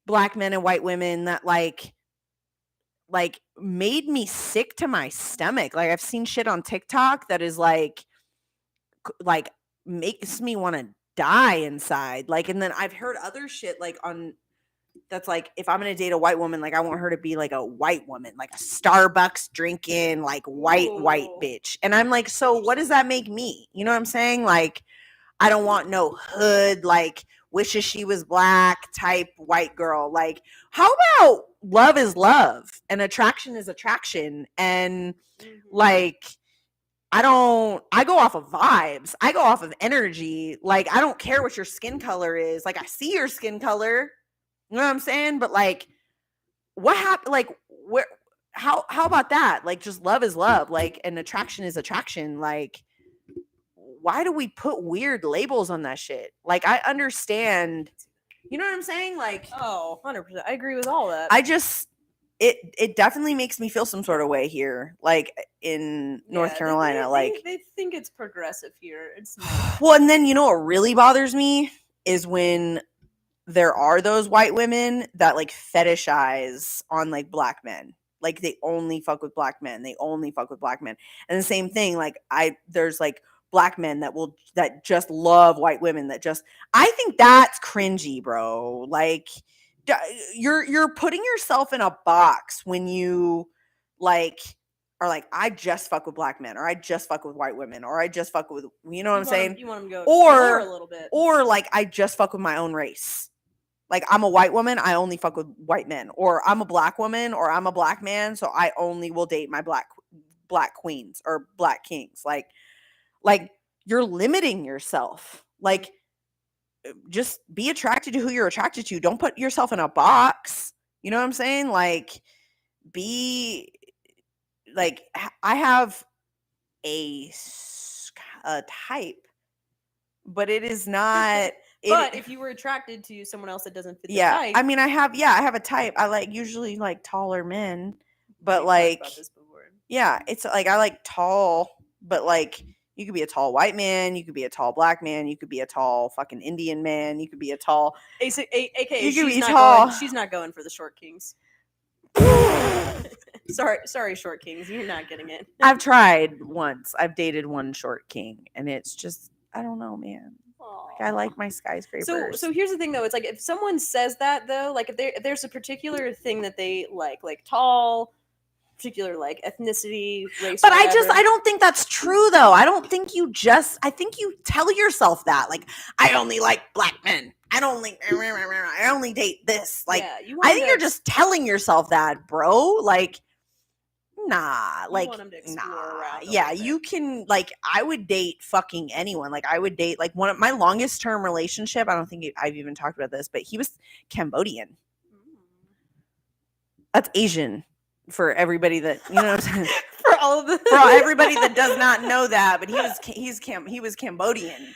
black men and white women that like made me sick to my stomach. Like, I've seen shit on TikTok that is like makes me want to die inside. Like, and then I've heard other shit like on that's like, if I'm gonna date a white woman, like, I want her to be like a white woman, like a Starbucks drinking, like white bitch. And I'm like, so what does that make me? You know what I'm saying? Like, I don't want no hood, like wishes she was black type white girl. Like, how about love is love and attraction is attraction? And like, I go off of vibes. I go off of energy. Like, I don't care what your skin color is. Like, I see your skin color. You know what I'm saying? But like, what happened? Like, where, how about that? Like, just love is love. Like, and attraction is attraction. Like, why do we put weird labels on that shit? Like, I understand, you know what I'm saying? Like, Oh, 100%. I agree with all that. I just, it definitely makes me feel some sort of way here, like in North Carolina. They think it's progressive here. It's not. Well, and then you know what really bothers me is when there are those white women that like fetishize on like black men. Like, they only fuck with black men. They only fuck with black men. And the same thing, like there's like black men that just love white women I think that's cringy, bro. Like, you're putting yourself in a box when you like are like, I just fuck with black men, or I just fuck with white women, or I just fuck with, you know what I'm saying? You want them to go or a little bit. Or like, I just fuck with my own race. Like, I'm a white woman, I only fuck with white men. Or I'm a black woman, or I'm a black man, so I only will date my black queens or black kings. Like you're limiting yourself. Like, just be attracted to who you're attracted to. Don't put yourself in a box. You know what I'm saying? Like, be like, I have a type, but it is not. But if you were attracted to someone else that doesn't fit the yeah, type, I mean, I have a type. I like usually like taller men, but we've like, talked about this before. yeah, it's like, I like tall, but like, you could be a tall white man, you could be a tall black man, you could be a tall fucking Indian man, you could be a tall, AKA you could be not tall. she's not going for the short kings. sorry, short kings, you're not getting it. I've tried once. I've dated one short king, and it's just, I don't know, man. Like, I like my skyscrapers. So here's the thing, though. It's like, if someone says that, though, like, if there's a particular thing that they like tall, particular like ethnicity, race, but whatever. I don't think that's true, though. I think you tell yourself that. Like, I only like black men. I only date this. Like, yeah, I think you're just telling yourself that, bro. Like, nah, like, want them to explore around yeah, you can, like, I would date fucking anyone. Like, I would date, like, one of my longest term relationship, I don't think I've even talked about this, but he was Cambodian. That's Asian, for everybody that, you know what I'm saying? For everybody that does not know that, but he was Cambodian.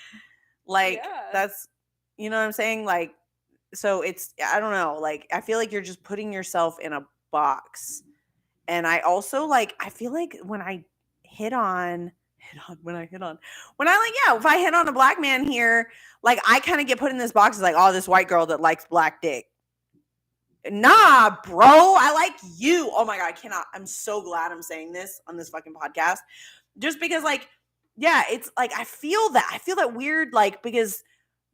Like, Yeah. That's, you know what I'm saying? Like, so it's, I don't know, like, I feel like you're just putting yourself in a box. And I also, like, I feel like when I if I hit on a black man here, like, I kind of get put in this box as like, oh, this white girl that likes black dick. Nah, bro, I like you. Oh my God, I cannot. I'm so glad I'm saying this on this fucking podcast. Just because, like, yeah, it's like, I feel that weird, like, because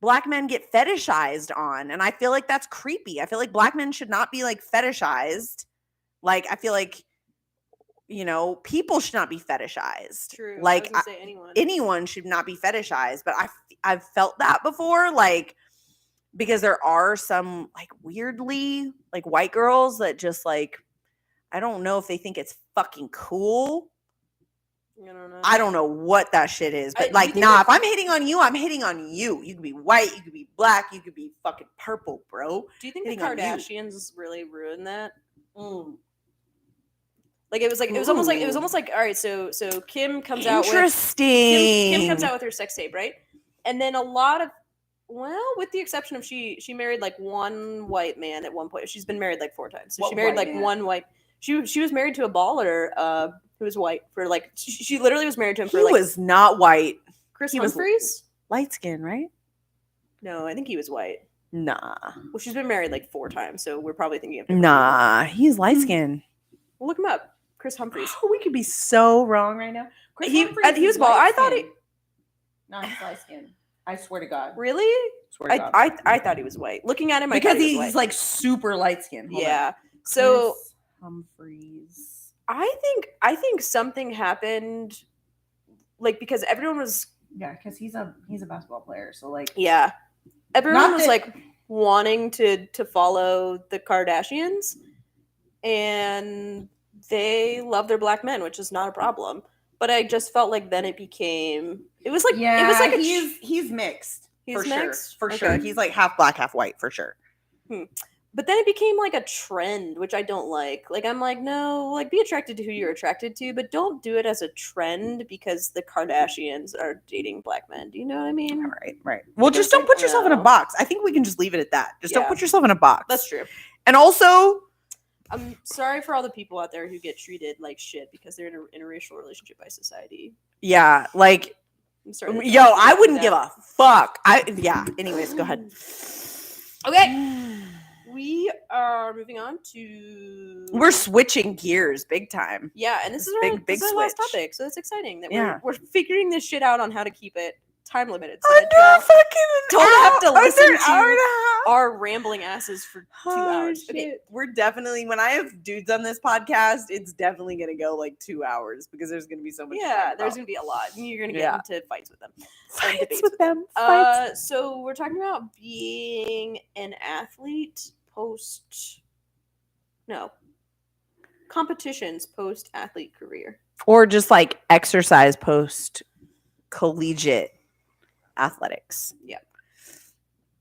black men get fetishized on, and I feel like that's creepy. I feel like black men should not be like fetishized. Like, I feel like, you know, people should not be fetishized. True. Like, I was gonna say anyone should not be fetishized. But I've felt that before, like, because there are some, like, weirdly, like, white girls that just, like, I don't know if they think it's fucking cool. I don't know what that shit is, but like, nah, if I'm hitting on you, I'm hitting on you. You could be white, you could be black, you could be fucking purple, bro. Do you think the Kardashians really ruined that? Like, it was almost like all right, so Kim comes out with Kim comes out with her sex tape, right? And then a lot of, well, with the exception of she married like one white man at one point. She's been married like 4 times. So she married like one white. She was married to a baller who was white for like, she literally was married to him for like. He was not white. Chris Humphries? Light skin, right? No, I think he was white. Nah. Well, she's been married like 4 times, so we're probably thinking of. Nah, he's light skin. Well, look him up. Chris Humphries. Oh, we could be so wrong right now. He was bald. I thought No, he's light skin. I swear to God. Really? Swear to God. I thought he was white. Looking at him, because he's like super light skin. Yeah. So Chris Humphries. I think something happened, like, because everyone was. Yeah, because he's a basketball player. So, like. Yeah. everyone Not was that- like wanting to follow the Kardashians, and they love their black men, which is not a problem. But I just felt like then it was like a he's mixed. He's for mixed? Sure. For Okay. sure. He's like half black, half white, for sure. But then it became like a trend, which I don't like. Like, I'm like, no, like, be attracted to who you're attracted to, but don't do it as a trend because the Kardashians are dating black men. Do you know what I mean? Right. Well, just don't put yourself in a No. box. I think we can just leave it at that. Just don't Yeah. put yourself in a box. That's true. And also, I'm sorry for all the people out there who get treated like shit because they're in a interracial relationship by society. yeah, like, I'm sorry. yo, I wouldn't give a fuck. Anyways, go ahead. Okay. We are moving on to. We're switching gears big time. Yeah, and this is Big our last switch. topic, so it's exciting that Yeah. we're figuring this shit out on how to keep it time limited. So Under that fucking y'all don't have to listen under an hour and to a half. our rambling asses for 2 Oh, hours. shit. Okay, We're definitely, when I have dudes on this podcast, it's definitely going to go like 2 hours because there's going to be so much. yeah, there's gonna be a lot. You're gonna get Yeah. into fights with them. fights debates with with them. Fights. So we're talking about being an athlete competitions post athlete career. Or just like exercise post collegiate athletics. Yeah.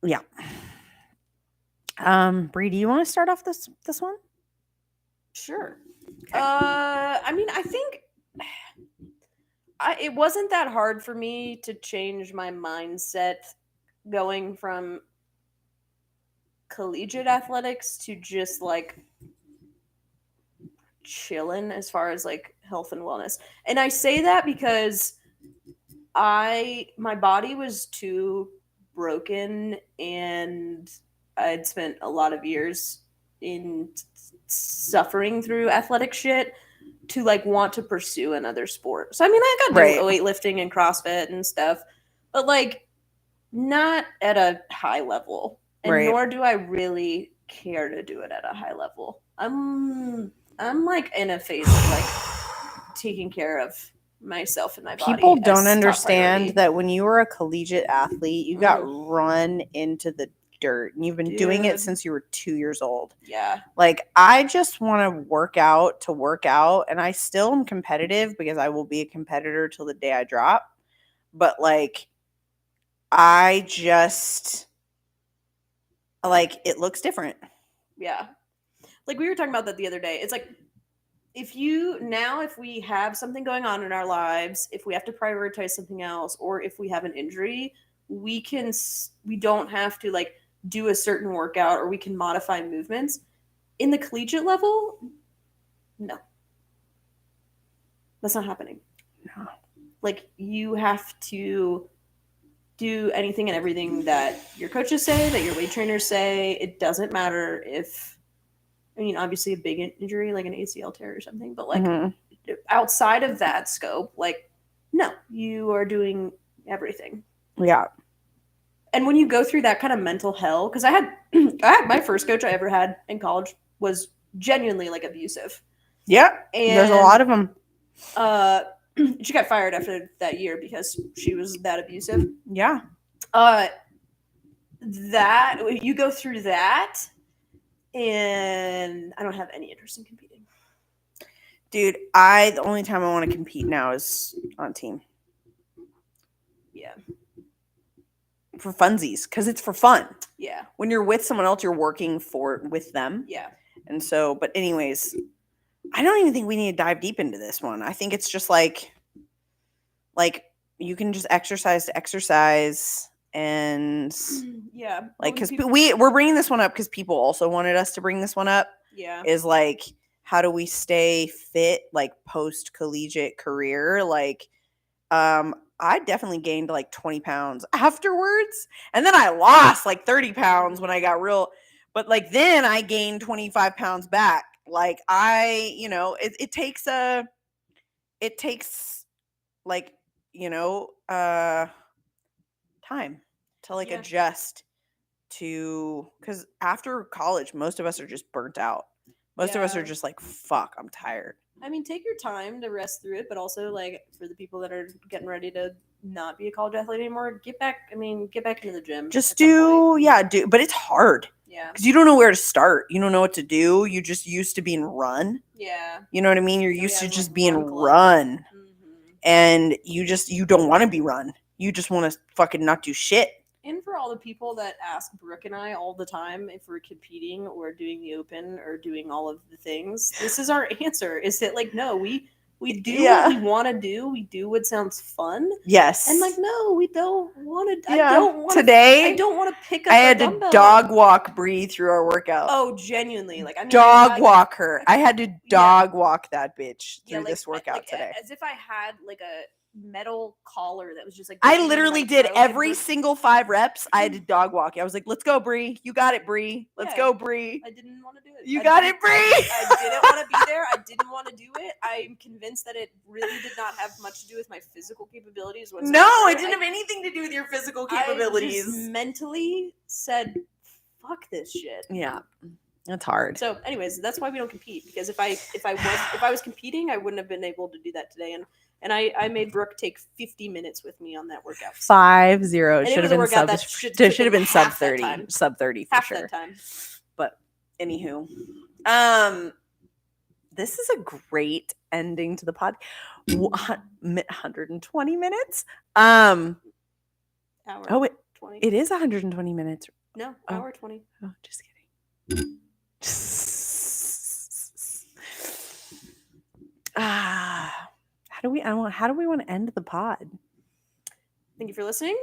Yeah. Bree, do you want to start off this one? Sure. Okay. I mean, I think it wasn't that hard for me to change my mindset going from collegiate athletics to just like chilling as far as like health and wellness. And I say that because my body was too broken and I'd spent a lot of years in suffering through athletic shit to like want to pursue another sport. So I mean, I got to Right. do weightlifting and CrossFit and stuff, but like not at a high level. And Right. nor do I really care to do it at a high level. I'm like in a phase of like taking care of myself and my body. People as don't top understand priority. that when you were a collegiate athlete, you got Mm. run into the dirt. And you've been doing it Dude. since you were 2 years old. Yeah. Like, I just want to work out, and I still am competitive because I will be a competitor till the day I drop. But like, I just like, it looks different. Yeah. Like we were talking about that the other day. It's like if we have something going on in our lives, if we have to prioritize something else, or if we have an injury, we don't have to like do a certain workout, or we can modify movements. In the collegiate level, no. That's not happening. No. Like you have to do anything and everything that your coaches say, that your weight trainers say. It doesn't matter if, I mean, obviously a big injury like an ACL tear or something, but like Mhm. outside of that scope, like, no, you are doing everything. Yeah. And when you go through that kind of mental hell, because I had my first coach I ever had in college was genuinely like abusive. Yeah. And There's a lot of them. She got fired after that year because she was that abusive. Yeah. That you go through that, and I don't have any interest in competing. Dude, the only time I want to compete now is on team. Yeah. For funsies, because it's for fun. Yeah. When you're with someone else, you're working with them. Yeah. And so, but anyways, I don't even think we need to dive deep into this one. I think it's just like you can just exercise to exercise, and Yeah. like, because we're bringing this one up because people also wanted us to bring this one up. Yeah. Is like, how do we stay fit like post collegiate career? Like, I definitely gained like 20 pounds afterwards, and then I lost like 30 pounds when I got real. But like then I gained 25 pounds back. Like it takes like, time to like Yeah. adjust to, because after college, most of us are just burnt out. Most of us Yeah. are just like, fuck, I'm tired. I mean, take your time to rest through it, but also like for the people that are getting ready to not be a college athlete anymore, get back into the gym. Just at some point. do, but it's hard Yeah. because you don't know where to start. You don't know what to do. You just used to being run. Yeah. You know what I mean? You're Oh, used yeah, to like just being run club. run. Mhm. And you don't want to be run. You just want to fucking not do shit. And for all the people that ask Brooke and I all the time if we're competing or doing the open or doing all of the things, this is our answer. Is that like, no, we do Yeah. what we want to do. We do what sounds fun. Yes. And like, no, we don't want to. Yeah. I don't want Today, I don't want to pick up. I a had to dumbbell. dog walk Bree through our workout. Oh, genuinely, like I mean, dog walk her. I had to dog walk that bitch through like, this workout today. As if I had like a metal collar that was just like. I going literally into my did throat and every Brooke- single 5 reps. I had to dog walk. I was like, "Let's go, Bree. You got it, Bree. Let's Yeah. go, Bree. I didn't want to do it. You got it, Bree." I didn't want to be there. I didn't want to do it. I'm convinced that it really did not have much to do with my physical capabilities whatsoever. No, it didn't have anything to do with your physical capabilities. I just mentally said, "Fuck this shit." Yeah, that's hard. So, anyways, that's why we don't compete. Because if I was competing, I wouldn't have been able to do that today. And I made Brooke take 50 minutes with me on that workout. 5-0. And Should it have was a been workout sub. that Should have been sub half that 30. time. Sub 30 for Half sure. that time. But anywho, this is a great ending to the pod. 120 minutes. Hour. Oh, 20. it is 120 minutes. No, hour 20. Oh, just kidding. How do we want to end the pod? Thank you for listening.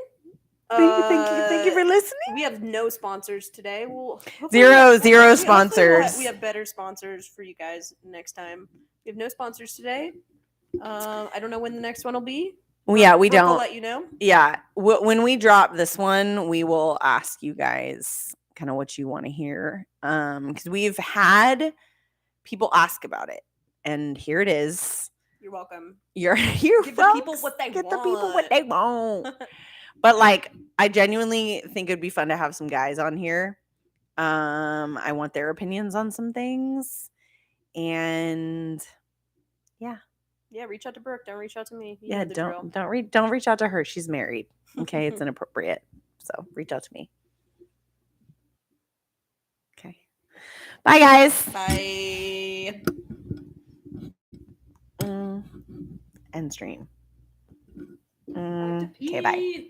Thank you for listening. We have no sponsors today. Zero hopefully sponsors. We have better sponsors for you guys next time. We have no sponsors today. I don't know when the next one will be. Yeah, we Brooke don't. will let you know. Yeah, when we drop this one, we will ask you guys kind of what you want to hear. Because we've had people ask about it, and here it is. You're welcome. You're here. Give the people what they Get want. the people what they want. But like, I genuinely think it'd be fun to have some guys on here. I want their opinions on some things, and yeah. Yeah, reach out to Brooke. Don't reach out to me. Yeah, don't reach out to her. She's married. Okay, it's inappropriate. So reach out to me. Okay. Bye, guys. Bye. End stream. Okay, bye.